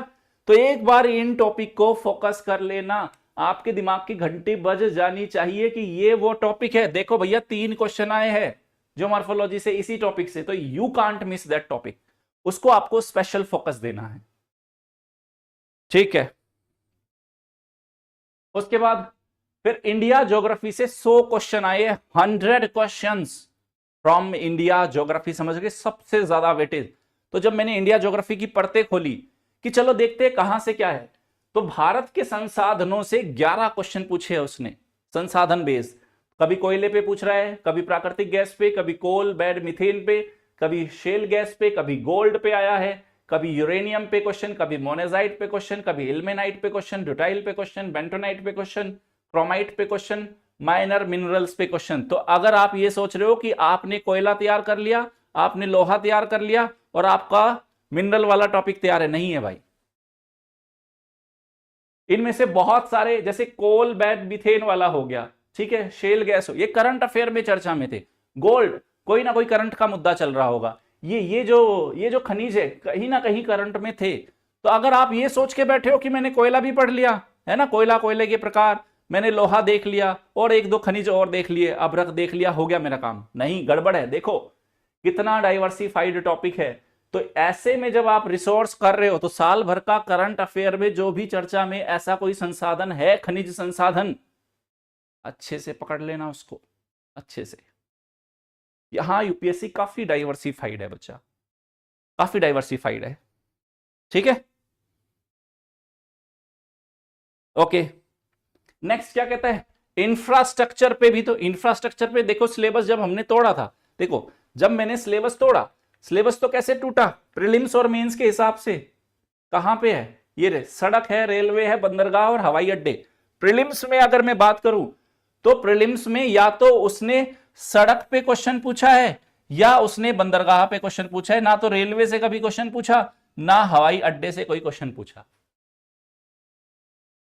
S1: तो एक बार इन टॉपिक को फोकस कर लेना, आपके दिमाग की घंटी बज जानी चाहिए कि ये वो टॉपिक है। देखो भैया 3 क्वेश्चन आए हैं ज्योमॉर्फोलॉजी से इसी टॉपिक से, तो you can't miss that topic, उसको आपको स्पेशल फोकस देना है, ठीक है। उसके बाद फिर इंडिया ज्योग्राफी से 100 क्वेश्चन आए, 100 क्वेश्चंस फ्रॉम इंडिया ज्योग्राफी, समझ गए, सबसे ज्यादा वेटेज। तो जब मैंने इंडिया ज्योग्राफी की परतें खोली कि चलो देखते हैं कहां से क्या है, तो भारत के संसाधनों से 11 क्वेश्चन पूछे है उसने, संसाधन बेस्ड, कभी कोयले पे पूछ रहा है, कभी प्राकृतिक गैस पे, कभी कोल बेड मिथेन पे, कभी शेल गैस पे, कभी गोल्ड पे आया है, कभी यूरेनियम पे क्वेश्चन, कभी मोनेजाइट पे क्वेश्चन, कभी इल्मेनाइट पे क्वेश्चन, ड्यूटाइल पे क्वेश्चन, बेंटोनाइट पे क्वेश्चन, क्रोमाइट पे क्वेश्चन, माइनर मिनरल्स पे क्वेश्चन। तो अगर आप ये सोच रहे हो कि आपने कोयला तैयार कर लिया, आपने लोहा तैयार कर लिया और आपका मिनरल वाला टॉपिक तैयार है, नहीं है भाई। इनमें से बहुत सारे, जैसे कोल बेड मिथेन वाला हो गया, ठीक है, शेल गैस हो, ये करंट अफेयर में चर्चा में थे। गोल्ड, कोई ना कोई करंट का मुद्दा चल रहा होगा। ये जो खनिज है कहीं ना कहीं करंट में थे। तो अगर आप ये सोच के बैठे हो कि मैंने कोयला भी पढ़ लिया है ना, कोयला, कोयले के प्रकार, मैंने लोहा देख लिया और 1-2 खनिज और देख लिए, अभ्रक देख लिया, हो गया मेरा काम, नहीं, गड़बड़ है। देखो कितना डाइवर्सिफाइड टॉपिक है, तो ऐसे में जब आप रिसोर्स कर रहे हो तो साल भर का करंट अफेयर में जो भी चर्चा में ऐसा कोई संसाधन है, खनिज संसाधन, अच्छे से पकड़ लेना उसको अच्छे से। यहां यूपीएससी काफी डाइवर्सिफाइड है बच्चा, काफी डाइवर्सिफाइड है, ठीक है। ओके, नेक्स्ट क्या कहता है, इंफ्रास्ट्रक्चर पे भी। तो इंफ्रास्ट्रक्चर पे देखो सिलेबस जब हमने तोड़ा था, देखो जब मैंने सिलेबस तोड़ा, सिलेबस तो कैसे टूटा, प्रीलिम्स और मेंस के हिसाब से। कहां पे है ये रे, सड़क है, रेलवे है, बंदरगाह और हवाई अड्डे। प्रीलिम्स में अगर मैं बात करूं तो प्रीलिम्स में या तो उसने सड़क पे क्वेश्चन पूछा है या उसने बंदरगाह पे क्वेश्चन पूछा है, ना तो रेलवे से कभी क्वेश्चन पूछा ना हवाई अड्डे से कोई क्वेश्चन पूछा।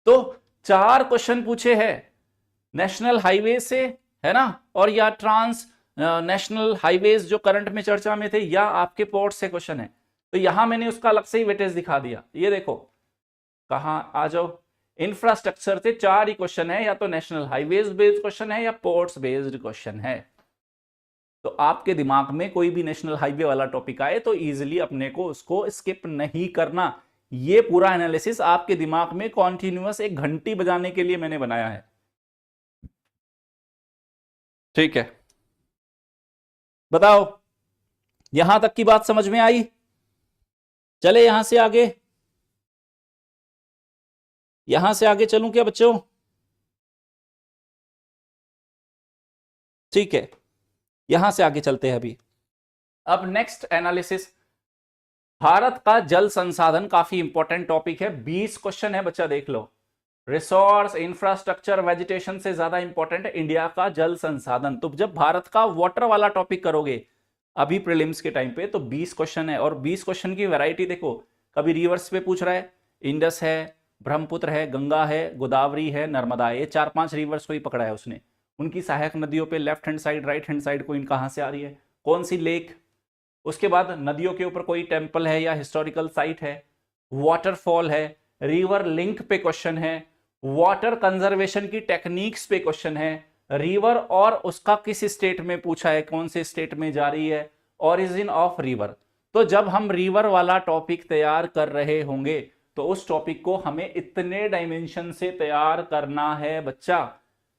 S1: तो 4 क्वेश्चन पूछे हैं, नेशनल हाईवे से, है ना, और या ट्रांस नेशनल हाईवेज जो करंट में चर्चा में थे, या आपके पोर्ट से क्वेश्चन है। तो यहां मैंने उसका अलग से ही वेटेज दिखा दिया। ये देखो कहां, आ जाओ, इंफ्रास्ट्रक्चर से 4 ही क्वेश्चन है, या तो नेशनल हाईवेज बेस्ड क्वेश्चन है या पोर्ट्स बेस्ड क्वेश्चन है। तो आपके दिमाग में कोई भी नेशनल हाईवे वाला टॉपिक आए तो इजीली अपने को उसको स्किप नहीं करना। ये पूरा एनालिसिस आपके दिमाग में कॉन्टिन्यूअस एक घंटी बजाने के लिए मैंने बनाया है, ठीक है। बताओ यहां तक की बात समझ में आई? चले यहां से आगे, यहां से आगे चलूं क्या बच्चों? ठीक है, यहां से आगे चलते हैं अभी। अब नेक्स्ट एनालिसिस, भारत का जल संसाधन, काफी इंपॉर्टेंट टॉपिक है, 20 क्वेश्चन है बच्चा, देख लो। रिसोर्स, इंफ्रास्ट्रक्चर, वेजिटेशन से ज्यादा इंपॉर्टेंट है इंडिया का जल संसाधन। तो जब भारत का वाटर वाला टॉपिक करोगे अभी प्रीलिम्स के टाइम पे, तो 20 क्वेश्चन है, और 20 क्वेश्चन की वैरायटी देखो। कभी रिवर्स पे पूछ रहा है, इंडस है, ब्रह्मपुत्र है, गंगा है, गोदावरी है, नर्मदा है, ये 4-5 रिवर्स को ही पकड़ा है उसने। उनकी सहायक नदियों पे left hand side, right hand side coin कहां से आ रही है, कौन सी लेक, उसके बाद नदियों के ऊपर कोई टेम्पल है या हिस्टोरिकल साइट है, वाटरफॉल है, रिवर लिंक पे क्वेश्चन है, वाटर कंजर्वेशन की टेक्निक्स पे क्वेश्चन है, रिवर और उसका किस स्टेट में पूछा है, कौन से स्टेट में जा रही है, ओरिजिन ऑफ रिवर। तो जब हम रिवर वाला टॉपिक तैयार कर रहे होंगे तो उस टॉपिक को हमें इतने डायमेंशन से तैयार करना है बच्चा।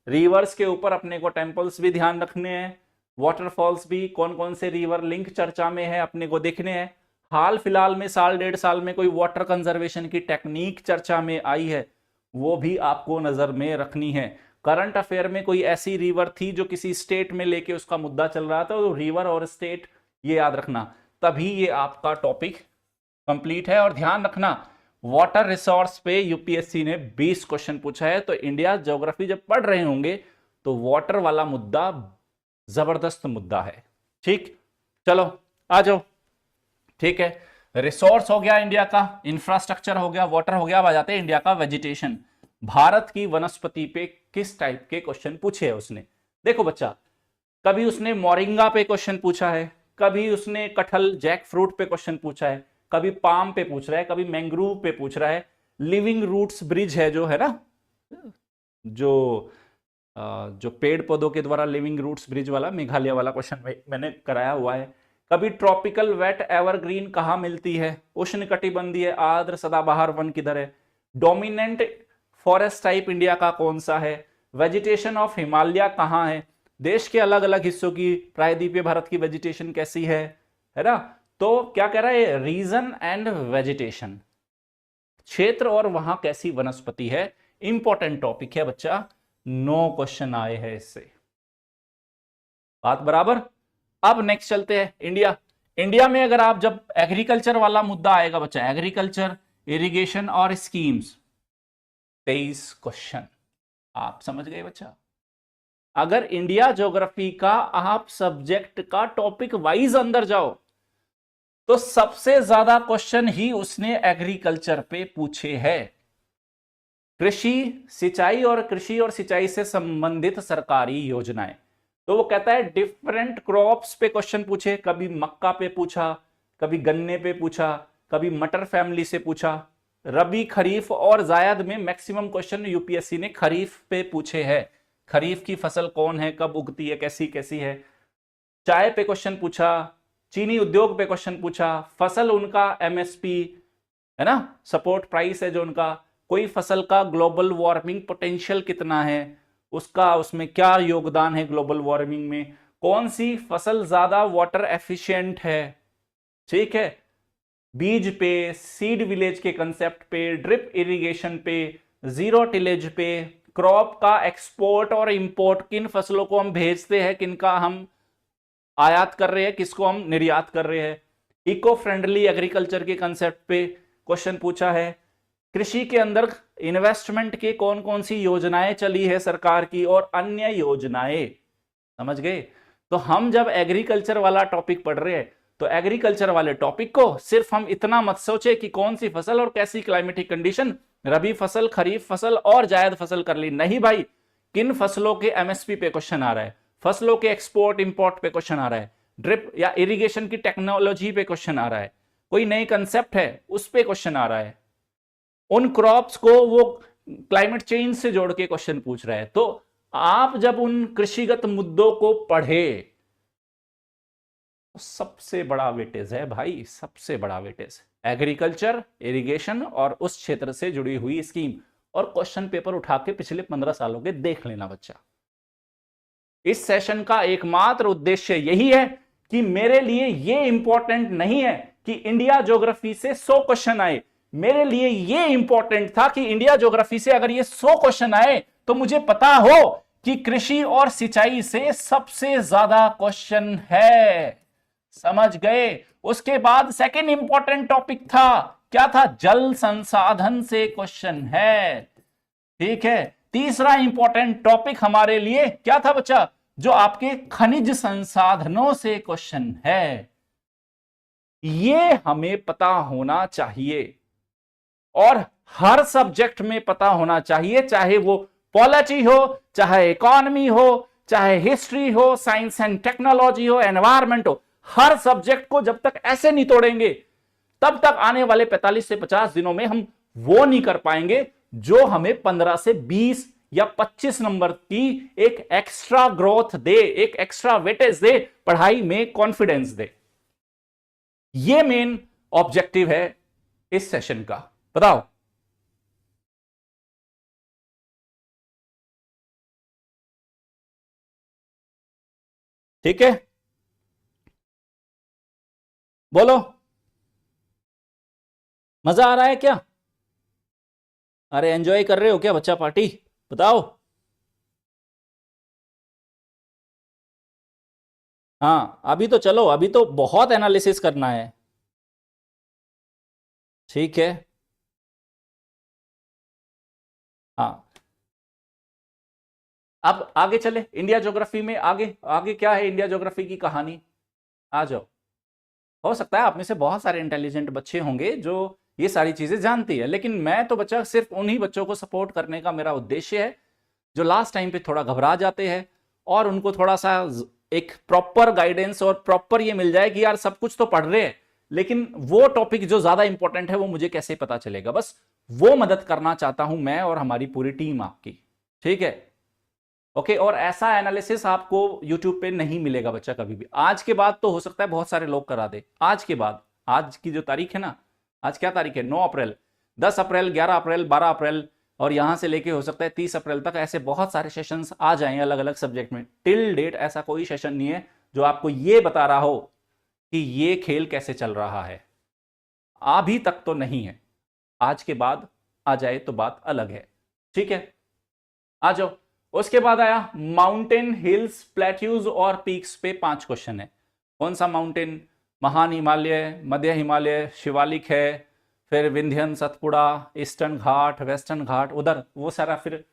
S1: रिवर्स के ऊपर अपने को टेम्पल्स भी ध्यान रखने हैं, वाटरफॉल्स भी, कौन कौन से रिवर लिंक चर्चा में है अपने को देखने हैं, हाल फिलहाल में साल 1.5 साल में कोई वाटर कंजर्वेशन की टेक्निक चर्चा में आई है वो भी आपको नजर में रखनी है। करंट अफेयर में कोई ऐसी रिवर थी जो किसी स्टेट में लेके उसका मुद्दा चल रहा था, तो रिवर और स्टेट ये याद रखना, तभी ये आपका टॉपिक कंप्लीट है। और ध्यान रखना वाटर रिसोर्स पे यूपीएससी ने 20 क्वेश्चन पूछा है, तो इंडिया ज्योग्राफी जब पढ़ रहे होंगे तो वाटर वाला मुद्दा जबरदस्त मुद्दा है, ठीक। चलो आ जाओ, ठीक है। रिसोर्स हो गया इंडिया का, इंफ्रास्ट्रक्चर हो गया, वाटर हो गया। अब आ जाते हैं इंडिया का वेजिटेशन। भारत की वनस्पति पे किस टाइप के क्वेश्चन पूछे है उसने। देखो बच्चा, कभी उसने मोरिंगा पे क्वेश्चन पूछा है, कभी उसने कटहल जैक फ्रूट पे क्वेश्चन पूछा है, कभी पाम पे पूछ रहा है, कभी मैंग्रोव पे पूछ रहा है, लिविंग रूट्स ब्रिज है जो है ना, जो पेड़ पौधों के द्वारा लिविंग रूट्स ब्रिज वाला मेघालय वाला क्वेश्चन मैंने कराया हुआ है। कभी ट्रॉपिकल वेट एवरग्रीन कहां मिलती है, उष्णकटिबंधीय आर्द्र सदाबहार वन किधर है, डोमिनेंट फॉरेस्ट टाइप इंडिया का कौन सा है, वेजिटेशन ऑफ हिमालय कहां है, देश के अलग अलग हिस्सों की प्रायद्वीपीय भारत की वेजिटेशन कैसी है ना। तो क्या कह रहा है, रीजन एंड वेजिटेशन, क्षेत्र और वहां कैसी वनस्पति है, इंपॉर्टेंट टॉपिक है बच्चा। 9 क्वेश्चन आए हैं इससे, बात बराबर। अब नेक्स्ट चलते हैं इंडिया। इंडिया में अगर आप जब एग्रीकल्चर वाला मुद्दा आएगा बच्चा, एग्रीकल्चर, इरिगेशन और स्कीम्स, 23 क्वेश्चन, आप समझ गए बच्चा। अगर इंडिया ज्योग्राफी का आप सब्जेक्ट का टॉपिक वाइज अंदर जाओ तो सबसे ज्यादा क्वेश्चन ही उसने एग्रीकल्चर पे पूछे हैं। कृषि और सिंचाई से संबंधित सरकारी योजनाएं, तो वो कहता है डिफरेंट क्रॉप्स पे क्वेश्चन पूछे, कभी मक्का पे पूछा, कभी गन्ने पे पूछा, कभी मटर फैमिली से पूछा। रबी, खरीफ और जायद में मैक्सिमम क्वेश्चन यूपीएससी ने खरीफ पे पूछे हैं। खरीफ की फसल कौन है, कब उगती है, कैसी कैसी है। चाय पे क्वेश्चन पूछा, चीनी उद्योग पे क्वेश्चन पूछा, फसल उनका एमएसपी है ना, सपोर्ट प्राइस है जो उनका, कोई फसल का ग्लोबल वार्मिंग पोटेंशियल कितना है, उसका उसमें क्या योगदान है ग्लोबल वार्मिंग में, कौन सी फसल ज्यादा वाटर एफिशिएंट है, ठीक है, बीज पे, सीड विलेज के कंसेप्ट पे, ड्रिप इरिगेशन पे, जीरो टिलेज पे, क्रॉप का एक्सपोर्ट और इंपोर्ट, किन फसलों को हम भेजते हैं, किनका हम आयात कर रहे हैं, किसको हम निर्यात कर रहे हैं, इको फ्रेंडली एग्रीकल्चर के कंसेप्ट पे क्वेश्चन पूछा है, कृषि के अंदर इन्वेस्टमेंट के कौन कौन सी योजनाएं चली है सरकार की और अन्य योजनाएं, समझ गए। तो हम जब एग्रीकल्चर वाला टॉपिक पढ़ रहे हैं तो एग्रीकल्चर वाले टॉपिक को सिर्फ हम इतना मत सोचे कि कौन सी फसल और कैसी क्लाइमेटिक कंडीशन, रबी फसल, खरीफ फसल और जायद फसल कर ली, नहीं भाई, किन फसलों के एमएसपी पे क्वेश्चन आ रहा है, फसलों के एक्सपोर्ट इंपोर्ट पे क्वेश्चन आ रहा है, ड्रिप या इरिगेशन की टेक्नोलॉजी पे क्वेश्चन आ रहा है, कोई नई कंसेप्ट है उस पे क्वेश्चन आ रहा है, उन क्रॉप्स को वो क्लाइमेट चेंज से जोड़ के क्वेश्चन पूछ रहा है। तो आप जब उन कृषिगत मुद्दों को पढ़े, सबसे बड़ा वेटेज है भाई, सबसे बड़ा वेटेज एग्रीकल्चर, इरिगेशन और उस क्षेत्र से जुड़ी हुई स्कीम, और क्वेश्चन पेपर उठा के पिछले 15 सालों के देख लेना बच्चा। इस सेशन का एकमात्र उद्देश्य यही है कि मेरे लिए यह इंपॉर्टेंट नहीं है कि इंडिया ज्योग्राफी से 100 क्वेश्चन आए, मेरे लिए यह इंपॉर्टेंट था कि इंडिया ज्योग्राफी से अगर ये 100 क्वेश्चन आए तो मुझे पता हो कि कृषि और सिंचाई से सबसे ज्यादा क्वेश्चन है, समझ गए। उसके बाद सेकंड इंपॉर्टेंट टॉपिक था, क्या था, जल संसाधन से क्वेश्चन है, ठीक है। तीसरा इंपॉर्टेंट टॉपिक हमारे लिए क्या था बच्चा, जो आपके खनिज संसाधनों से क्वेश्चन है, ये हमें पता होना चाहिए और हर सब्जेक्ट में पता होना चाहिए, चाहे वो पॉलिटी हो, चाहे इकोनॉमी हो, चाहे हिस्ट्री हो, साइंस एंड टेक्नोलॉजी हो, एनवायरमेंट हो, हर सब्जेक्ट को जब तक ऐसे नहीं तोड़ेंगे तब तक आने वाले 45 से 50 दिनों में हम वो नहीं कर पाएंगे जो हमें 15 से 20 या 25 नंबर की एक एक्स्ट्रा ग्रोथ दे, एक एक्स्ट्रा वेटेज दे, पढ़ाई में कॉन्फिडेंस दे। ये मेन ऑब्जेक्टिव है इस सेशन का, बताओ। ठीक है, बोलो, मजा आ रहा है क्या? अरे एंजॉय कर रहे हो क्या बच्चा पार्टी, बताओ। हाँ अभी तो चलो, अभी तो बहुत एनालिसिस करना है, ठीक है। हाँ अब आगे चले इंडिया ज्योग्राफी में, आगे आगे क्या है इंडिया ज्योग्राफी की कहानी, आ जाओ। हो सकता है आप में से बहुत सारे इंटेलिजेंट बच्चे होंगे जो ये सारी चीजें जानती है, लेकिन मैं तो बच्चा सिर्फ उन्हीं बच्चों को सपोर्ट करने का मेरा उद्देश्य है जो लास्ट टाइम पे थोड़ा घबरा जाते हैं, और उनको थोड़ा सा एक प्रॉपर गाइडेंस और प्रॉपर ये मिल जाए कि यार सब कुछ तो पढ़ रहे हैं लेकिन वो टॉपिक जो ज्यादा इंपॉर्टेंट है वो मुझे कैसे पता चलेगा, बस वो मदद करना चाहता हूं मैं और हमारी पूरी टीम आपकी, ठीक है। ओके, और ऐसा एनालिसिस आपको यूट्यूब पे नहीं मिलेगा बच्चा कभी भी, आज के बाद तो हो सकता है बहुत सारे लोग करा दे, आज के बाद, आज की जो तारीख है ना, आज क्या तारीख है, 9 अप्रैल, 10 अप्रैल, 11 अप्रैल, 12 अप्रैल, और यहां से लेके हो सकता है 30 अप्रैल तक ऐसे बहुत सारे सेशंस आ जाएं अलग अलग सब्जेक्ट में। टिल डेट ऐसा कोई सेशन नहीं है जो आपको ये बता रहा हो कि ये खेल कैसे चल रहा है, अभी तक तो नहीं है, आज के बाद आ जाए तो बात अलग है, ठीक है। आ जाओ, उसके बाद आया माउंटेन, हिल्स, प्लेट्यूज और पीक्स पे 5 क्वेश्चन है। कौन सा माउंटेन, महान हिमालय, मध्य हिमालय, शिवालिक है, फिर विंध्यन, सतपुड़ा, ईस्टर्न घाट, वेस्टर्न घाट, उधर वो सारा, फिर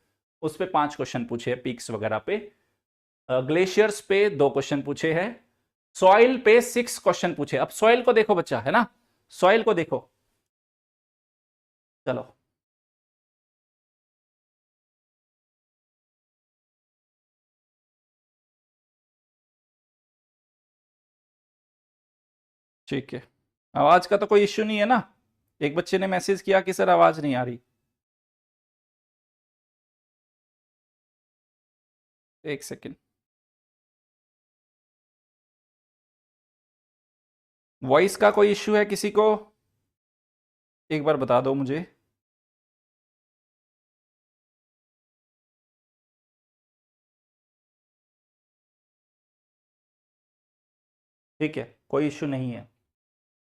S1: उस पे 5 क्वेश्चन पूछे हैं, पीक्स वगैरह पे। ग्लेशियर्स पे 2 क्वेश्चन पूछे हैं, सॉइल पे 6 क्वेश्चन पूछे। अब सॉइल को देखो बच्चा, है ना, सॉइल को देखो, चलो ठीक है। आवाज का तो कोई इश्यू नहीं है ना, एक बच्चे ने मैसेज किया कि सर आवाज नहीं आ रही, एक सेकेंड। वॉइस का कोई इश्यू है किसी को? एक बार बता दो मुझे। ठीक है, कोई इश्यू नहीं है।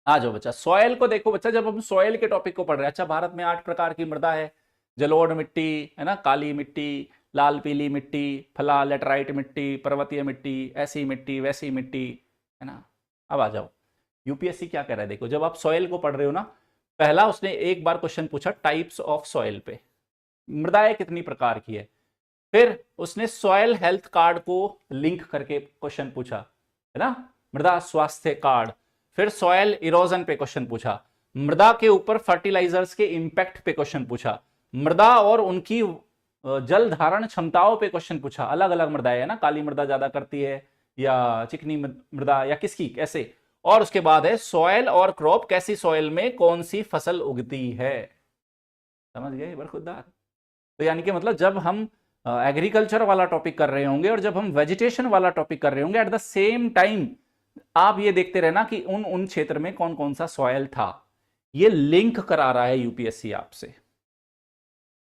S1: आ जाओ बच्चा, सॉयल को देखो बच्चा, जब हम सॉयल के टॉपिक को पढ़ रहे हैं। अच्छा, भारत में 8 प्रकार की मृदा है। जलोढ़ मिट्टी है ना, काली मिट्टी, लाल पीली मिट्टी, फला लेटराइट मिट्टी, पर्वतीय मिट्टी, ऐसी मिट्टी वैसी मिट्टी, है ना। अब आ जाओ, यूपीएससी क्या कह रहा है देखो, जब आप सॉयल को पढ़ रहे हो ना, पहला उसने एक बार क्वेश्चन पूछा टाइप्स ऑफ सॉयल पे, मृदाएं कितनी प्रकार की है। फिर उसने सॉयल हेल्थ कार्ड को लिंक करके क्वेश्चन पूछा, है ना, मृदा स्वास्थ्य कार्ड। फिर सॉयल इरोजन पे क्वेश्चन पूछा, मृदा के ऊपर फर्टिलाइजर्स के इंपैक्ट पे क्वेश्चन पूछा, मृदा और उनकी जल धारण क्षमताओं पे क्वेश्चन पूछा। अलग अलग मृदाएं है ना, काली मृदा ज्यादा करती है या चिकनी मृदा या किसकी कैसे। और उसके बाद है सॉयल और क्रॉप, कैसी सॉयल में कौन सी फसल उगती है। समझ गए बरखुरदार? तो यानी कि मतलब जब हम एग्रीकल्चर वाला टॉपिक कर रहे होंगे और जब हम वेजिटेशन वाला टॉपिक कर रहे होंगे, एट द सेम टाइम आप ये देखते रहना कि उन उन क्षेत्र में कौन कौन सा सॉयल था। ये लिंक करा रहा है यूपीएससी आपसे।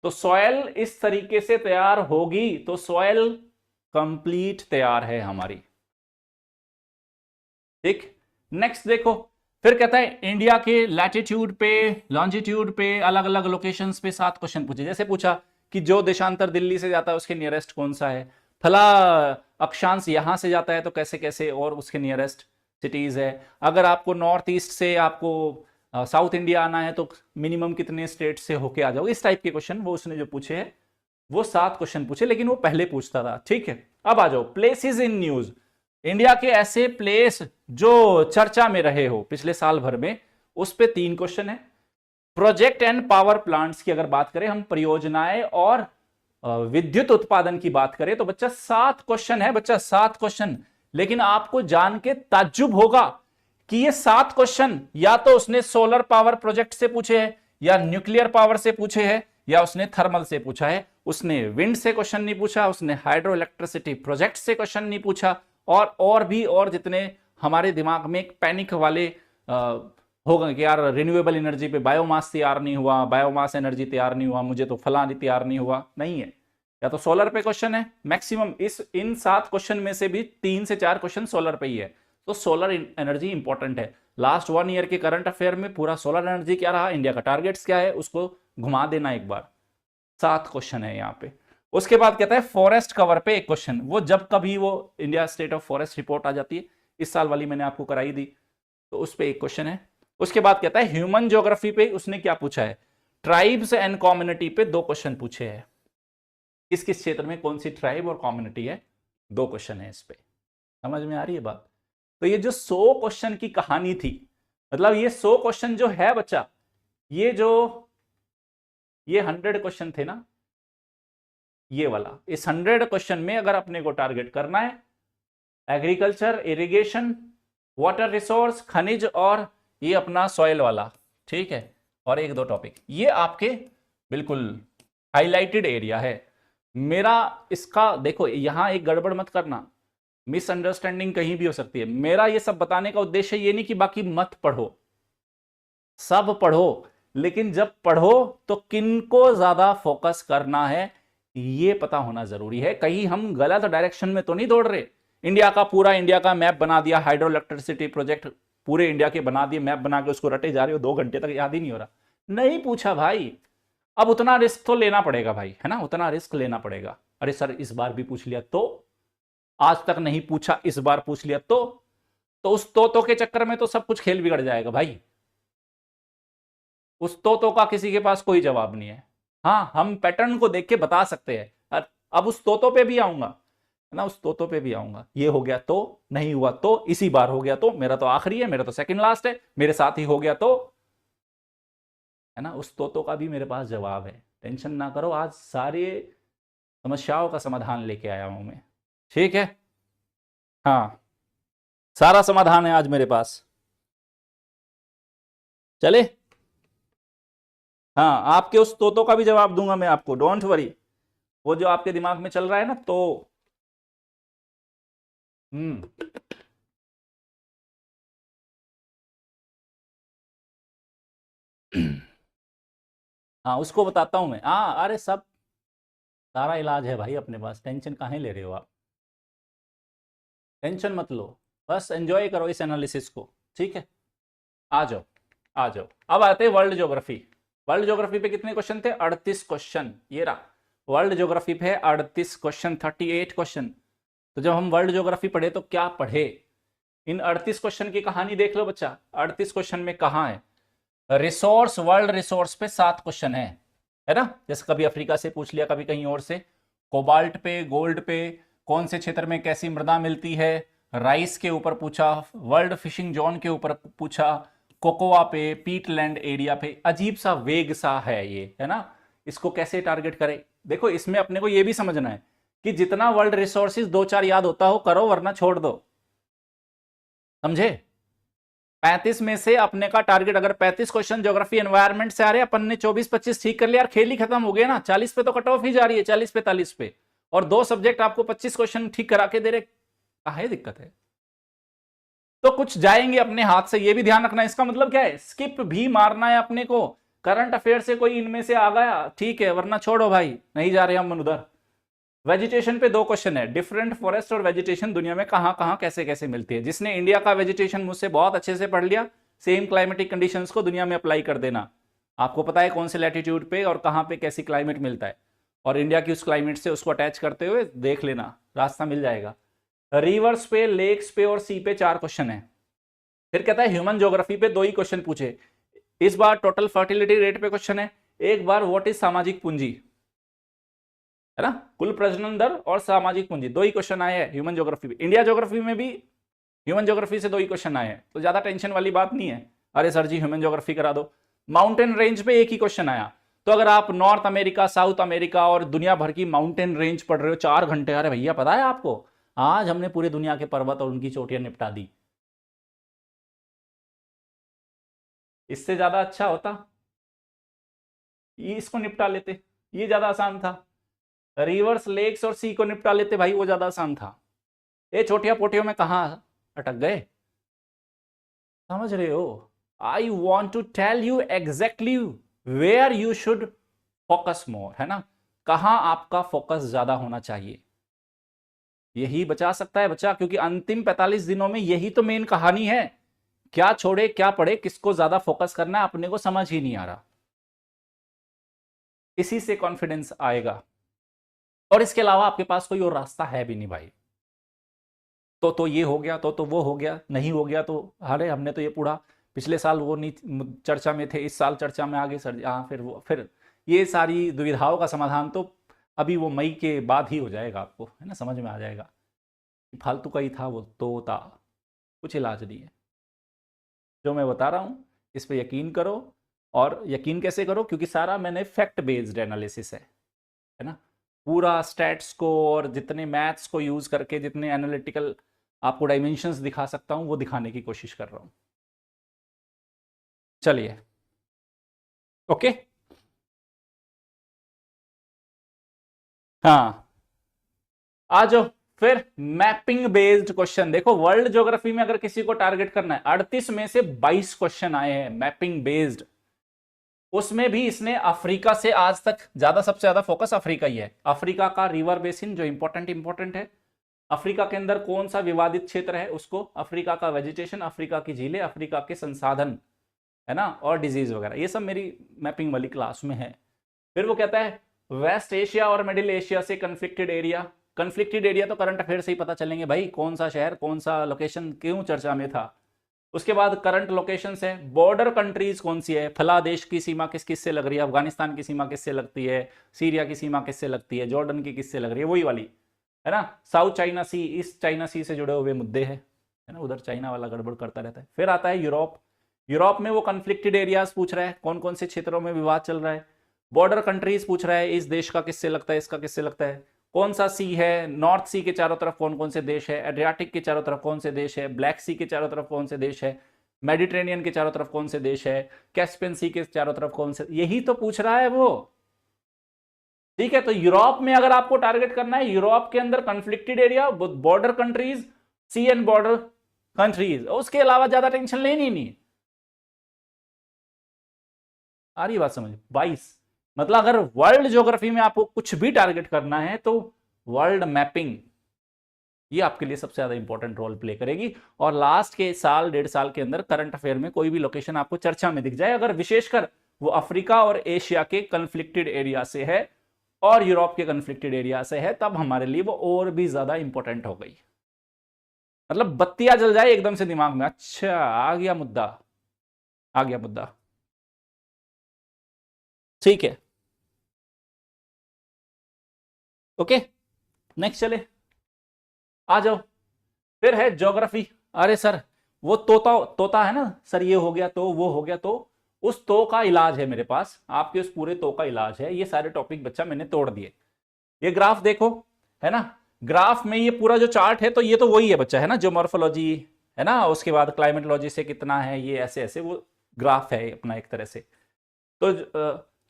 S1: तो सॉयल इस तरीके से तैयार होगी तो सॉयल कंप्लीट तैयार है हमारी। ठीक, नेक्स्ट देखो, फिर कहता है इंडिया के लैटिट्यूड पे लॉन्जिट्यूड पे अलग अलग लोकेशंस पे 7 क्वेश्चन पूछे। जैसे पूछा कि जो देशांतर दिल्ली से जाता है उसके नियरेस्ट कौन सा है, फला अक्षांश यहां से जाता है तो कैसे कैसे और उसके नियरेस्ट सिटीज है। अगर आपको नॉर्थ ईस्ट से आपको साउथ इंडिया आना है तो मिनिमम कितने स्टेट से होके आ जाओ। इस टाइप के क्वेश्चन वो उसने जो पूछे हैं, वो 7 क्वेश्चन पूछे, लेकिन वो पहले पूछता था। ठीक है, अब आ जाओ प्लेसेस इन न्यूज। इंडिया के ऐसे प्लेस जो चर्चा में रहे हो पिछले साल भर में, उस पे 3 क्वेश्चन है। प्रोजेक्ट एंड पावर प्लांट्स की अगर बात करें, हम परियोजनाएं और विद्युत उत्पादन की बात करें, तो बच्चा 7 क्वेश्चन है बच्चा, 7 क्वेश्चन। लेकिन आपको जान के ताज्जुब होगा कि ये 7 क्वेश्चन या तो उसने सोलर पावर प्रोजेक्ट से पूछे हैं, या न्यूक्लियर पावर से पूछे हैं, या उसने थर्मल से पूछा है। उसने विंड से क्वेश्चन नहीं पूछा, उसने हाइड्रो इलेक्ट्रिसिटी प्रोजेक्ट से क्वेश्चन नहीं पूछा, और भी और जितने हमारे दिमाग में एक पैनिक वाले हो गए कि यार रिन्यूएबल एनर्जी पे बायोमास तैयार नहीं हुआ, बायोमास एनर्जी तैयार नहीं हुआ, मुझे तो फला तैयार नहीं हुआ, नहीं है। या तो सोलर पे क्वेश्चन है मैक्सिमम, इस इन 7 क्वेश्चन में से भी 3 से 4 क्वेश्चन सोलर पे ही है। तो सोलर एनर्जी इंपॉर्टेंट है। लास्ट 1 ईयर के करंट अफेयर में पूरा सोलर एनर्जी क्या रहा, इंडिया का टारगेट्स क्या है, उसको घुमा देना एक बार। 7 क्वेश्चन है यहाँ पे। उसके बाद कहता है फॉरेस्ट कवर पे एक क्वेश्चन, वो जब कभी वो India state of forest report आ जाती है, इस साल वाली मैंने आपको कराई दी, तो उस पर एक क्वेश्चन है। उसके बाद कहता है ह्यूमन ज्योग्राफी पे उसने क्या पूछा है, ट्राइब्स एंड कम्युनिटी पे 2 क्वेश्चन पूछे हैं। किस किस क्षेत्र में कौन सी ट्राइब और कम्युनिटी है, 2 क्वेश्चन है इस पे। समझ में आ रही है बात? तो ये जो 100 क्वेश्चन की कहानी थी, मतलब ये 100 क्वेश्चन जो है बच्चा, ये 100 क्वेश्चन थे ना, ये वाला, इस 100 क्वेश्चन में अगर अपने को टारगेट करना है एग्रीकल्चर, इरिगेशन, वाटर रिसोर्स, खनिज, और ये अपना सॉइल वाला, ठीक है, और 1-2 टॉपिक, ये आपके बिल्कुल हाईलाइटेड एरिया है मेरा। इसका देखो यहां एक गड़बड़ मत करना, मिसअंडरस्टैंडिंग कहीं भी हो सकती है। मेरा ये सब बताने का उद्देश्य ये नहीं कि बाकी मत पढ़ो, सब पढ़ो, लेकिन जब पढ़ो तो किनको ज्यादा फोकस करना है ये पता होना जरूरी है। कहीं हम गलत डायरेक्शन में तो नहीं दौड़ रहे। पूरा इंडिया का मैप बना दिया, हाइड्रो इलेक्ट्रिसिटी प्रोजेक्ट पूरे इंडिया के बना दिए, मैप बना के उसको रटे जा रहे हो, 2 घंटे तक याद ही नहीं हो रहा। नहीं पूछा भाई, अब उतना रिस्क तो लेना पड़ेगा भाई, है ना, उतना रिस्क लेना पड़ेगा। अरे सर इस बार भी पूछ लिया तो, आज तक नहीं पूछा इस बार पूछ लिया तो उस तो के चक्कर में तो सब कुछ खेल बिगड़ जाएगा भाई। उस तो का किसी के पास कोई जवाब नहीं है। हाँ, हम पैटर्न को देख के बता सकते हैं। अब उस तोतो पे भी आऊंगा, है ना, उस तोतो पे भी आऊंगा। ये हो गया तो, नहीं हुआ तो, इसी बार हो गया तो, मेरा तो आखिरी है, मेरा तो सेकंड लास्ट है, मेरे साथ ही हो गया तो, है ना, उस तोतो का भी मेरे पास जवाब है। टेंशन ना करो, आज सारे समस्याओं का समाधान लेके आया हूं मैं। ठीक है, हाँ, सारा समाधान है आज मेरे पास। चले, हाँ, आपके उस तोतो का भी जवाब दूंगा मैं आपको, डोंट वरी। वो जो आपके दिमाग में चल रहा है ना तो, हम्म, हाँ उसको बताता हूँ मैं। हाँ अरे सब सारा इलाज है भाई अपने पास, टेंशन काहे ले रहे हो आप, टेंशन मत लो, बस एंजॉय करो इस एनालिसिस को, ठीक है। आ जाओ आ जाओ, अब आते हैं वर्ल्ड ज्योग्राफी। वर्ल्ड ज्योग्राफी पे कितने क्वेश्चन थे? 38 क्वेश्चन, ये रहा वर्ल्ड ज्योग्राफी पे 38 क्वेश्चन, 38 क्वेश्चन। तो जब हम वर्ल्ड ज्योग्राफी पढ़े तो क्या पढ़े? इन 38 क्वेश्चन की कहानी देख लो बच्चा। 38 क्वेश्चन में कहां है? रिसोर्स, वर्ल्ड रिसोर्स पे 7 क्वेश्चन है ना। जैसे कभी अफ्रीका से पूछ लिया, कभी कहीं और से, कोबाल्ट पे, गोल्ड पे, कौन से क्षेत्र में कैसी मृदा मिलती है, राइस के ऊपर पूछा, वर्ल्ड फिशिंग जोन के ऊपर पूछा, कोकोआ पे, पीटलैंड एरिया पे। अजीब सा वेग सा है ये, है ना। इसको कैसे टारगेट करें? देखो इसमें अपने को ये भी समझना है कि जितना वर्ल्ड रिसोर्सेज 2-4 याद होता हो करो, वरना छोड़ दो, समझे। 35 में से अपने का टारगेट, अगर 35 क्वेश्चन ज्योग्राफी एनवायरमेंट से आ रहे हैं, अपन ने 24-25 ठीक कर लिया यार, खेल ही खत्म हो गया ना। 40 पे तो कट ऑफ ही जा रही है, 40-45 पे, और 2 सब्जेक्ट आपको 25 क्वेश्चन ठीक करा के दे रहे, काहे दिक्कत है? तो कुछ जाएंगे अपने हाथ से, ये भी ध्यान रखना। इसका मतलब क्या है? स्किप भी मारना है अपने को। करंट अफेयर से कोई इनमें से आ गया ठीक है, वरना छोड़ो भाई, नहीं जा रहे हम उधर। वेजिटेशन पे 2 क्वेश्चन है, डिफरेंट फॉरेस्ट और वेजिटेशन दुनिया में कहां कहां कैसे कैसे मिलती है। जिसने इंडिया का वेजिटेशन मुझसे बहुत अच्छे से पढ़ लिया, सेम क्लाइमेटिक कंडीशंस को दुनिया में अप्लाई कर देना। आपको पता है कौन से लैटिट्यूड पे और कहां पे कैसी क्लाइमेट मिलता है, और इंडिया की उस क्लाइमेट से उसको अटैच करते हुए देख लेना, रास्ता मिल जाएगा। रिवर्स पे, लेक्स पे और सी पे 4 क्वेश्चन है। फिर कहता है ह्यूमन ज्योग्राफी पे 2 ही क्वेश्चन पूछे। इस बार टोटल फर्टिलिटी रेट पे क्वेश्चन है, एक बार व्हाट इज सामाजिक पूंजी, है ना, कुल प्रजनन दर और सामाजिक पूंजी, 2 ही क्वेश्चन आए हैं ह्यूमन ज्योग्राफी में। इंडिया ज्योग्राफी में भी ह्यूमन ज्योग्राफी से 2 ही क्वेश्चन आए हैं, तो ज्यादा टेंशन वाली बात नहीं है। अरे सर जी ह्यूमन ज्योग्राफी करा दो। माउंटेन रेंज पे 1 ही क्वेश्चन आया। तो अगर आप नॉर्थ अमेरिका, साउथ अमेरिका और दुनिया भर की माउंटेन रेंज पढ़ रहे हो 4 घंटे, अरे भैया पता है आपको, आज हमने पूरे दुनिया के पर्वत और उनकी चोटियां निपटा दी। इससे ज्यादा अच्छा होता ये, इसको निपटा लेते, ये ज्यादा आसान था। रिवर्स, लेक्स और सी को निपटा लेते भाई, वो ज्यादा आसान था। ये छोटिया पोटियों में कहां अटक गए, समझ रहे हो। I want to tell you exactly where you should focus more, है ना, कहां आपका फोकस ज्यादा होना चाहिए। यही बचा सकता है बच्चा, क्योंकि अंतिम 45 दिनों में यही तो मेन कहानी है। क्या छोड़े क्या पढ़े, किसको ज्यादा फोकस करना है, अपने को समझ ही नहीं आ रहा। इसी से कॉन्फिडेंस आएगा, और इसके अलावा आपके पास कोई और रास्ता है भी नहीं भाई। तो ये हो गया, तो वो हो गया, नहीं हो गया तो अरे हमने तो ये पढ़ा, पिछले साल वो नहीं चर्चा में थे, इस साल चर्चा में आ गए सर। हाँ फिर ये सारी दुविधाओं का समाधान तो अभी वो मई के बाद ही हो जाएगा, आपको है ना, समझ में आ जाएगा। फालतू का ही था वो, तो था, कुछ इलाज नहीं है। जो मैं बता रहा हूँ इस पर यकीन करो। और यकीन कैसे करो? क्योंकि सारा मैंने फैक्ट बेस्ड एनालिसिस है ना, पूरा स्टैट्स को और जितने मैथ्स को यूज करके जितने एनालिटिकल आपको डायमेंशंस दिखा सकता हूं वो दिखाने की कोशिश कर रहा हूं। चलिए ओके। हाँ आ जाओ फिर। मैपिंग बेस्ड क्वेश्चन देखो, वर्ल्ड ज्योग्राफी में अगर किसी को टारगेट करना है, 38 में से 22 क्वेश्चन आए हैं मैपिंग बेस्ड। उसमें भी इसने अफ्रीका से आज तक ज्यादा, सबसे ज्यादा फोकस अफ्रीका ही है। अफ्रीका का रिवर बेसिन जो इंपॉर्टेंट है, अफ्रीका के अंदर कौन सा विवादित क्षेत्र है उसको, अफ्रीका का वेजिटेशन, अफ्रीका की झीलें, अफ्रीका के संसाधन, है ना, और डिजीज वगैरह, ये सब मेरी मैपिंग वाली क्लास में है। फिर वो कहता है वेस्ट एशिया और मिडिल एशिया से कन्फ्लिक्टेड एरिया। कन्फ्लिक्टेड एरिया तो करंट अफेयर से ही पता चलेंगे भाई, कौन सा शहर, कौन सा लोकेशन क्यों चर्चा में था। उसके बाद करंट लोकेशंस है, बॉर्डर कंट्रीज कौन सी है, फला देश की सीमा किस किस से लग रही है, अफगानिस्तान की सीमा किससे लगती है, सीरिया की सीमा किससे लगती है, जॉर्डन की किससे लग रही है, वही वाली, है ना। साउथ चाइना सी, ईस्ट चाइना सी से जुड़े हुए मुद्दे हैं, है ना, उधर चाइना वाला गड़बड़ करता रहता है। फिर आता है यूरोप। यूरोप में वो कन्फ्लिक्टेड एरियाज पूछ रहा है, कौन कौन से क्षेत्रों में विवाद चल रहा है। बॉर्डर कंट्रीज पूछ रहा है, इस देश का किससे लगता है, इसका किससे लगता है। कौन सा सी है, नॉर्थ सी के चारों तरफ कौन कौन से देश है, एड्रियाटिक के चारों तरफ कौन से देश है, ब्लैक सी के चारों तरफ कौन से देश है, मेडिटेरेनियन के चारों तरफ कौन से देश है, कैस्पियन सी के चारों तरफ कौन से, यही तो पूछ रहा है वो। ठीक है, तो यूरोप में अगर आपको टारगेट करना है, यूरोप के अंदर conflicted area, border countries, sea and border countries, उसके अलावा ज्यादा टेंशन लेनी नहीं। आ रही बात समझ? 22 मतलब अगर वर्ल्ड ज्योग्राफी में आपको कुछ भी टारगेट करना है तो वर्ल्ड मैपिंग ये आपके लिए सबसे ज्यादा इंपॉर्टेंट रोल प्ले करेगी। और लास्ट के साल 1.5 साल के अंदर करंट अफेयर में कोई भी लोकेशन आपको चर्चा में दिख जाए, अगर विशेषकर वो अफ्रीका और एशिया के कंफ्लिक्टेड एरिया से है और यूरोप के कंफ्लिक्टेड एरिया से है, तब हमारे लिए वो और भी ज्यादा इंपॉर्टेंट हो गई। मतलब बत्तियां जल जाए एकदम से दिमाग में, अच्छा आ गया मुद्दा, आ गया मुद्दा। ठीक है, ओके, नेक्स्ट चले, आ जाओ। फिर है ज्योग्राफी। अरे सर वो तोता तोता है ना सर, ये हो गया तो वो हो गया तो, उस तो का इलाज है मेरे पास, आपके उस पूरे तो का इलाज है। ये सारे टॉपिक बच्चा मैंने तोड़ दिए। ये ग्राफ देखो, है ना, ग्राफ में ये पूरा जो चार्ट है तो ये तो वही है बच्चा, है ना, ज्योमॉर्फोलॉजी, है ना, उसके बाद क्लाइमेटोलॉजी से कितना है, ये ऐसे ऐसे वो ग्राफ है अपना एक तरह से। तो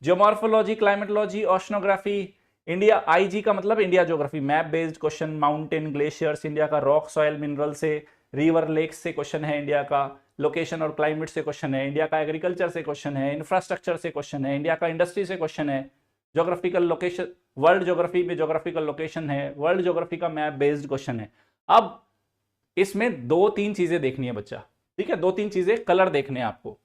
S1: ज्योमॉर्फोलॉजी, क्लाइमेटोलॉजी, ओशनोग्राफी, इंडिया, आईजी का मतलब India geography, map based question, mountain, glaciers, India का रॉक, सॉयल, मिनरल से, रिवर, लेक से क्वेश्चन है इंडिया का, लोकेशन और क्लाइमेट से क्वेश्चन है इंडिया का, एग्रीकल्चर से क्वेश्चन है, इंफ्रास्ट्रक्चर से क्वेश्चन है इंडिया का, इंडस्ट्री से क्वेश्चन है, ज्योग्राफिकल लोकेशन, वर्ल्ड ज्योग्राफी में ज्योग्राफिकल लोकेशन है, वर्ल्ड ज्योग्राफी का मैप बेस्ड क्वेश्चन है। अब इसमें 2-3 चीजें देखनी है बच्चा, ठीक है, 2-3 चीजें कलर देखने हैं आपको,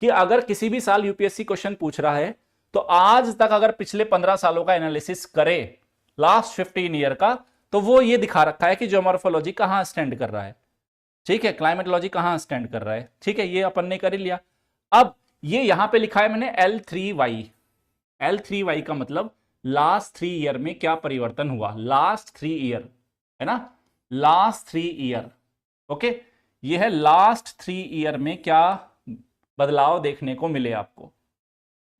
S1: कि अगर किसी भी साल यूपीएससी क्वेश्चन पूछ रहा है तो आज तक अगर पिछले 15 सालों का एनालिसिस करे, लास्ट 15 ईयर का, तो वो ये दिखा रखा है कि ज्योमॉर्फोलॉजी कहां स्टैंड कर रहा है, ठीक है, क्लाइमेटोलॉजी कहां स्टैंड कर रहा है, ठीक है, ये अपन ने कर ही लिया। अब ये यहां पे लिखा है मैंने L3Y, L3Y का मतलब लास्ट 3 ईयर में क्या परिवर्तन हुआ, लास्ट 3 ईयर, है ना, लास्ट 3 ईयर, ओके, ये है लास्ट 3 ईयर में क्या बदलाव देखने को मिले आपको,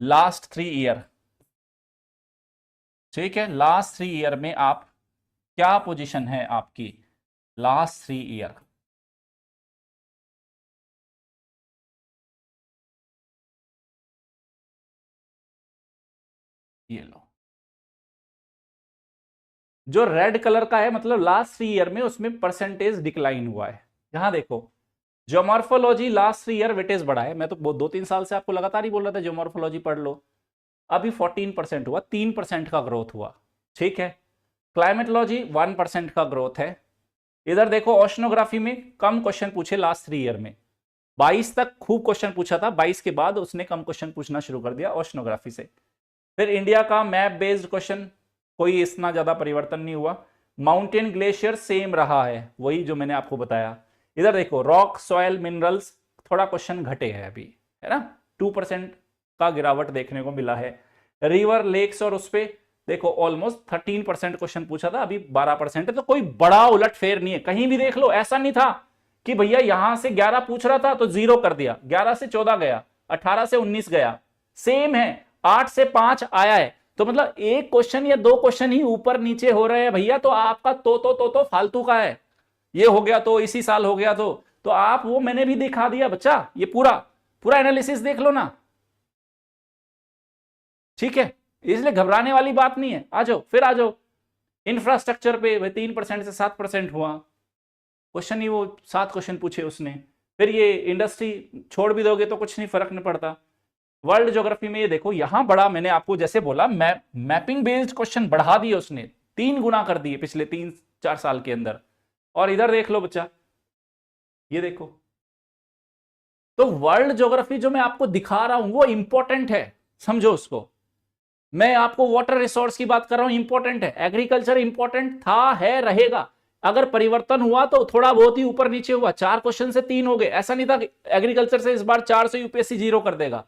S1: लास्ट 3 ईयर, ठीक है, लास्ट 3 ईयर में आप क्या पोजीशन है आपकी, लास्ट 3 ईयर। ये लो, जो रेड कलर का है मतलब लास्ट 3 ईयर में उसमें परसेंटेज डिक्लाइन हुआ है। यहां देखो, ज्योमॉर्फोलॉजी लास्ट 3 ईयर वेटेज बढ़ा है, मैं तो 2-3 साल से आपको लगातार ही बोल रहा था ज्योमॉर्फोलॉजी पढ़ लो, अभी 14% हुआ, 3% का ग्रोथ हुआ, ठीक है। क्लाइमेटोलॉजी 1% का ग्रोथ है। इधर देखो ओशनोग्राफी में कम क्वेश्चन पूछे लास्ट 3 ईयर में, 22 तक खूब क्वेश्चन पूछा था, 22 के बाद उसने कम क्वेश्चन पूछना शुरू कर दिया ओशनोग्राफी से। फिर इंडिया का मैप बेस्ड क्वेश्चन कोई इतना ज्यादा परिवर्तन नहीं हुआ, माउंटेन ग्लेशियर सेम रहा है, वही जो मैंने आपको बताया। इधर देखो रॉक, सॉयल, मिनरल्स, थोड़ा क्वेश्चन घटे हैं अभी, है ना, 2% का गिरावट देखने को मिला है। रिवर, लेक्स और उस पे देखो ऑलमोस्ट 13% क्वेश्चन पूछा था, अभी 12% है, तो कोई बड़ा उलट फेर नहीं है, कहीं भी देख लो ऐसा नहीं था कि भैया यहां से 11 पूछ रहा था तो 0 कर दिया, 11 से 14 गया, 18 से 19 गया, सेम है, 8 से 5 आया है, तो मतलब एक क्वेश्चन या 2 क्वेश्चन ही ऊपर नीचे हो रहे हैं भैया, तो आपका तो फालतू का है, ये हो गया तो इसी साल हो गया तो आप वो मैंने भी दिखा दिया बच्चा, ये पूरा पूरा एनालिसिस देख लो ना, ठीक है, इसलिए घबराने वाली बात नहीं है। आ जाओ, फिर आ जाओ इंफ्रास्ट्रक्चर पे, 3% से 7% हुआ, क्वेश्चन ही वो 7 क्वेश्चन पूछे उसने। फिर ये इंडस्ट्री छोड़ भी दोगे तो कुछ नहीं, फर्क नहीं पड़ता। वर्ल्ड ज्योग्राफी में ये देखो, यहां बड़ा, मैंने आपको जैसे बोला मैपिंग बेस्ड क्वेश्चन बढ़ा दिए उसने, 3 गुना कर दिए पिछले 3-4 साल के अंदर। और इधर देख लो बच्चा, ये देखो, तो वर्ल्ड ज्योग्राफी जो मैं आपको दिखा रहा हूं वो इंपॉर्टेंट है, समझो उसको। मैं आपको वाटर रिसोर्स की बात कर रहा हूं, इंपॉर्टेंट है, एग्रीकल्चर इंपॉर्टेंट था, है, रहेगा। अगर परिवर्तन हुआ तो थोड़ा बहुत ही ऊपर नीचे हुआ, 4 क्वेश्चन से 3 हो गए, ऐसा नहीं था कि एग्रीकल्चर से इस बार 4 से यूपीएससी 0 कर देगा,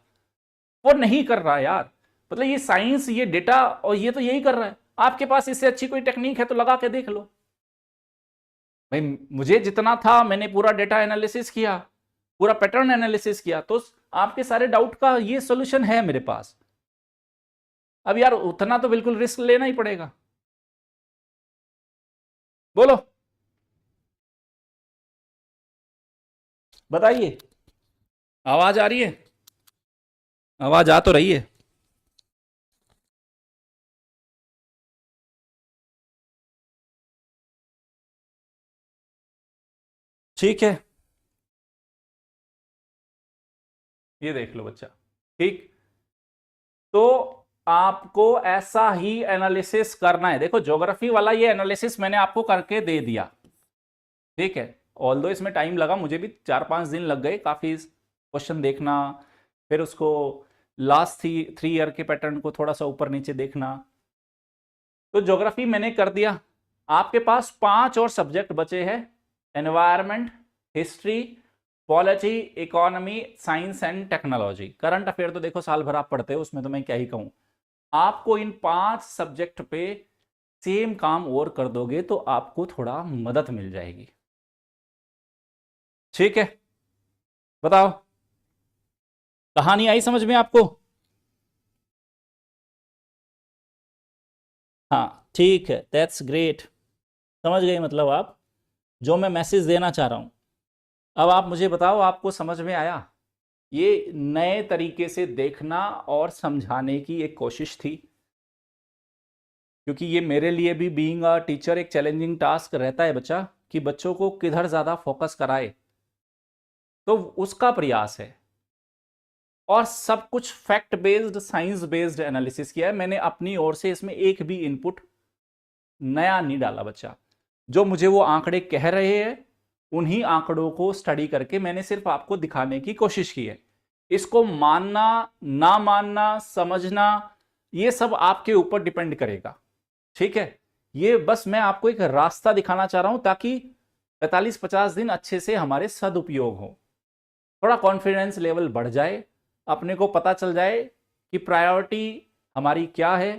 S1: वो नहीं कर रहा यार। मतलब ये साइंस, ये डेटा, और ये तो यही कर रहा है। आपके पास इससे अच्छी कोई टेक्निक है तो लगा के देख लो भाई, मुझे जितना था मैंने पूरा डेटा एनालिसिस किया, पूरा पैटर्न एनालिसिस किया, तो आपके सारे डाउट का ये सोल्यूशन है मेरे पास। अब यार उतना तो बिल्कुल रिस्क लेना ही पड़ेगा, बोलो, बताइए, आवाज आ रही है? आवाज आ तो रही है? ठीक है, ये देख लो बच्चा, ठीक, तो आपको ऐसा ही एनालिसिस करना है। देखो ज्योग्राफी वाला ये एनालिसिस मैंने आपको करके दे दिया, ठीक है। ऑल्दो इसमें टाइम लगा, मुझे भी 4-5 दिन लग गए काफी क्वेश्चन देखना, फिर उसको लास्ट 3 ईयर के पैटर्न को थोड़ा सा ऊपर नीचे देखना। तो ज्योग्राफी मैंने कर दिया। आपके पास 5 और सब्जेक्ट बचे हैं, environment, history, polity, economy, science and technology. Current affair तो देखो साल भर आप पढ़ते हो, उसमें तो मैं क्या ही कहूं। आपको इन 5 सब्जेक्ट पे सेम काम और कर दोगे तो आपको थोड़ा मदद मिल जाएगी, ठीक है। बताओ, कहानी आई समझ में आपको? हाँ ठीक है, दैट्स ग्रेट। समझ गए मतलब आप जो मैं मैसेज देना चाह रहा हूं। अब आप मुझे बताओ, आपको समझ में आया? ये नए तरीके से देखना और समझाने की एक कोशिश थी, क्योंकि ये मेरे लिए भी बीइंग अ टीचर एक चैलेंजिंग टास्क रहता है बच्चा, कि बच्चों को किधर ज़्यादा फोकस कराए, तो उसका प्रयास है। और सब कुछ fact based, science based analysis किया है मैंने अपनी ओर से, इसमें एक भी इनपुट नया नहीं डाला बच्चा। जो मुझे वो आंकड़े कह रहे हैं उन्हीं आंकड़ों को स्टडी करके मैंने सिर्फ आपको दिखाने की कोशिश की है। इसको मानना ना मानना, समझना, ये सब आपके ऊपर डिपेंड करेगा, ठीक है। ये बस मैं आपको एक रास्ता दिखाना चाह रहा हूं ताकि 45-50 दिन अच्छे से हमारे सदुपयोग हो, थोड़ा कॉन्फिडेंस लेवल बढ़ जाए, अपने को पता चल जाए कि प्रायोरिटी हमारी क्या है,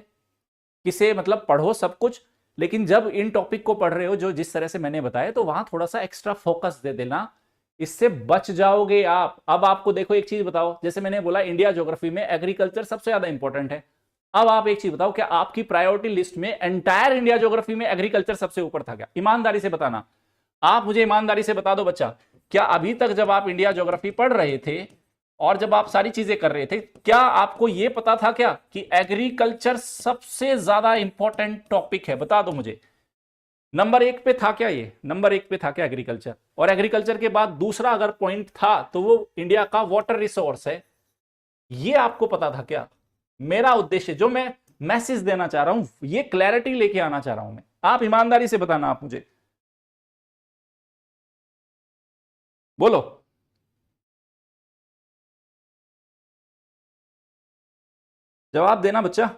S1: किसे मतलब पढ़ो सब कुछ, लेकिन जब इन टॉपिक को पढ़ रहे हो जो जिस तरह से मैंने बताया, तो वहां थोड़ा सा एक्स्ट्रा फोकस दे देना, इससे बच जाओगे आप। अब आपको देखो एक चीज बताओ, जैसे मैंने बोला इंडिया ज्योग्राफी में एग्रीकल्चर सबसे ज्यादा इंपॉर्टेंट है। अब आप एक चीज बताओ, क्या आपकी प्रायोरिटी लिस्ट में एंटायर इंडिया ज्योग्राफी में एग्रीकल्चर सबसे ऊपर था क्या? ईमानदारी से बताना, आप मुझे ईमानदारी से बता दो बच्चा, क्या अभी तक जब आप इंडिया ज्योग्राफी पढ़ रहे थे और जब आप सारी चीजें कर रहे थे, क्या आपको यह पता था क्या कि एग्रीकल्चर सबसे ज्यादा इंपॉर्टेंट टॉपिक है? बता दो मुझे, नंबर 1 पे था क्या? ये नंबर 1 पे था क्या एग्रीकल्चर? और एग्रीकल्चर के बाद दूसरा अगर पॉइंट था तो वो इंडिया का वाटर रिसोर्स है। ये आपको पता था क्या? मेरा उद्देश्य, जो मैं मैसेज देना चाह रहा हूं, ये क्लैरिटी लेके आना चाह रहा हूं मैं। आप ईमानदारी से बताना, आप मुझे बोलो। जवाब देना बच्चा।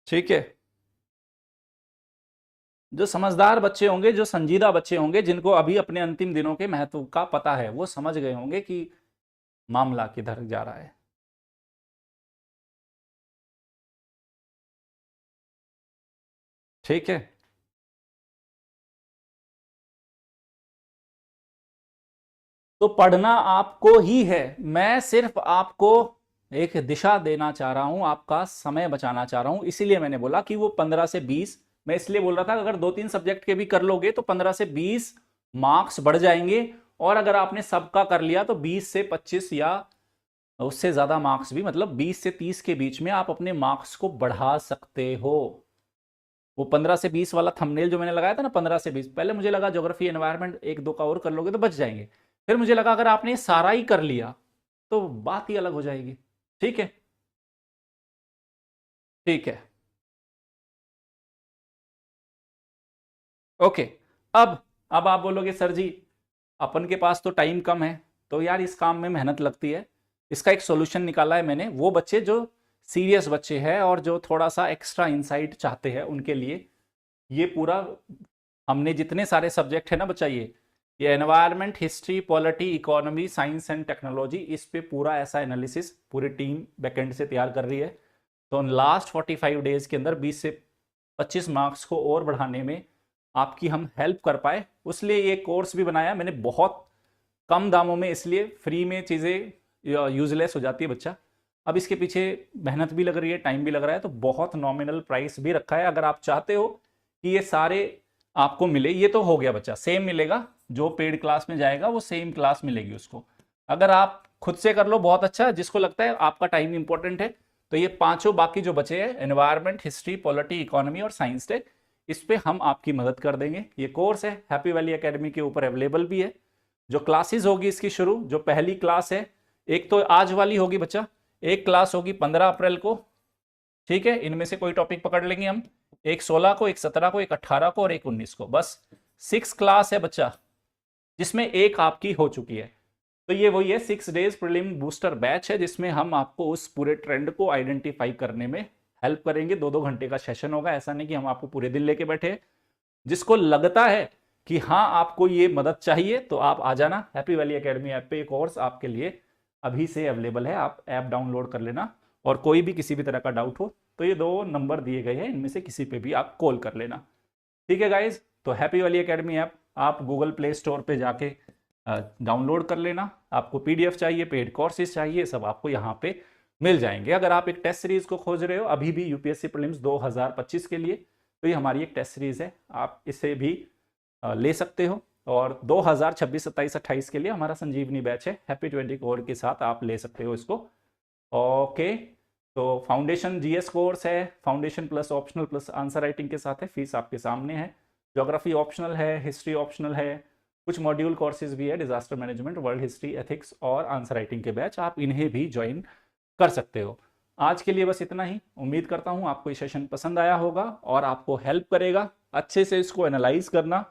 S1: ठीक है, जो समझदार बच्चे होंगे, जो संजीदा बच्चे होंगे, जिनको अभी अपने अंतिम दिनों के महत्व का पता है, वो समझ गए होंगे कि मामला किधर जा रहा है। ठीक है, तो पढ़ना आपको ही है, मैं सिर्फ आपको एक दिशा देना चाह रहा हूं, आपका समय बचाना चाह रहा हूं। इसीलिए मैंने बोला कि वो 15 से 20, मैं इसलिए बोल रहा था अगर 2-3 सब्जेक्ट के भी कर लोगे तो 15 से 20 मार्क्स बढ़ जाएंगे, और अगर आपने सबका कर लिया तो 20 से 25 या उससे ज्यादा मार्क्स भी, मतलब 20 से 30 के बीच में आप अपने मार्क्स को बढ़ा सकते हो। वो 15 से 20 वाला थंबनेल जो मैंने लगाया था ना, 15 से 20, पहले मुझे लगा ज्योग्राफी एनवायरनमेंट 1-2 का और कर लोगे तो बच जाएंगे, फिर मुझे लगा अगर आपने सारा ही कर लिया तो बात ही अलग हो जाएगी। ठीक है, ठीक है, ओके। अब आप बोलोगे सर जी अपन के पास तो टाइम कम है, तो यार इस काम में मेहनत लगती है। इसका एक सॉल्यूशन निकाला है मैंने, वो बच्चे जो सीरियस बच्चे हैं और जो थोड़ा सा एक्स्ट्रा इंसाइट चाहते हैं उनके लिए ये पूरा, हमने जितने सारे सब्जेक्ट है ना बच्चा, ये environment, history, polity, economy, science and technology, इस पे पूरा ऐसा एनालिसिस पूरी टीम बैकएंड से तैयार कर रही है। तो लास्ट 45 डेज के अंदर 20 से 25 मार्क्स को और बढ़ाने में आपकी हम हेल्प कर पाए, उसलिए ये कोर्स भी बनाया मैंने बहुत कम दामों में, इसलिए फ्री में चीज़ें यूजलेस हो जाती है बच्चा। अब इसके पीछे मेहनत भी लग रही है, टाइम भी लग रहा है, तो बहुत नॉमिनल प्राइस भी रखा है। अगर आप चाहते हो कि ये सारे आपको मिले, ये तो हो गया बच्चा, सेम मिलेगा, जो पेड क्लास में जाएगा वो सेम क्लास मिलेगी उसको। अगर आप खुद से कर लो बहुत अच्छा, जिसको लगता है आपका टाइम इंपॉर्टेंट है तो ये पांचों बाकी जो बचे हैं, एनवायरनमेंट, हिस्ट्री, पॉलिटी, इकोनॉमी और साइंस टेक, इस पे हम आपकी मदद कर देंगे। ये कोर्स है हैप्पी वैली एकेडमी के ऊपर अवेलेबल भी है। जो क्लासेस होगी इसकी शुरू, जो पहली क्लास है, एक तो आज वाली होगी बच्चा, एक क्लास होगी 15 अप्रैल को, ठीक है। इनमें से कोई टॉपिक पकड़ लेंगे हम, एक 16 को, एक 17 को, एक 18 को और एक 19 को, बस 6 क्लास है बच्चा, जिसमें एक आपकी हो चुकी है। तो ये वही है 6 डेज प्रीलिम बूस्टर बैच है, जिसमें हम आपको उस पूरे ट्रेंड को आइडेंटिफाई करने में हेल्प करेंगे। 2-2 घंटे का सेशन होगा, ऐसा नहीं कि हम आपको पूरे दिन लेके बैठे। जिसको लगता है कि हाँ आपको ये मदद चाहिए तो आप आ जाना हैप्पी वैली एकेडमी ऐप पे। कोर्स आपके लिए अभी से अवेलेबल है, आप ऐप डाउनलोड कर लेना, और कोई भी किसी भी तरह का डाउट हो तो ये 2 नंबर दिए गए हैं, इनमें से किसी पे भी आप कॉल कर लेना, ठीक है गाइज। तो हैप्पी वैली एकेडमी ऐप आप गूगल प्ले स्टोर पे जाके डाउनलोड कर लेना। आपको पीडीएफ चाहिए, पेड कोर्सेज चाहिए, सब आपको यहाँ पे मिल जाएंगे। अगर आप एक टेस्ट सीरीज को खोज रहे हो अभी भी यूपीएससी प्रीलिम्स 2025 के लिए, तो ये हमारी एक टेस्ट सीरीज है, आप इसे भी ले सकते हो। और 2026, 27, 28 के लिए हमारा संजीवनी बैच है हैप्पी 20 कोर के साथ, आप ले सकते हो इसको। ओके, तो फाउंडेशन जीएस कोर्स है, foundation plus optional plus answer writing के साथ है, फीस आपके सामने है। ज्योग्राफी ऑप्शनल है, हिस्ट्री ऑप्शनल है, कुछ मॉड्यूल कोर्सेज भी है, disaster management, world history, ethics और आंसर राइटिंग के बैच, आप इन्हें भी ज्वाइन कर सकते हो। आज के लिए बस इतना ही। उम्मीद करता हूं आपको ये सेशन पसंद आया होगा और आपको हेल्प करेगा। अच्छे से इसको एनालाइज करना,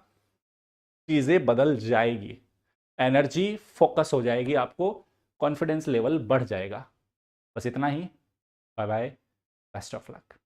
S1: चीजें बदल जाएगी, एनर्जी फोकस हो जाएगी, आपको कॉन्फिडेंस लेवल बढ़ जाएगा। बस इतना ही। Bye bye, best of luck.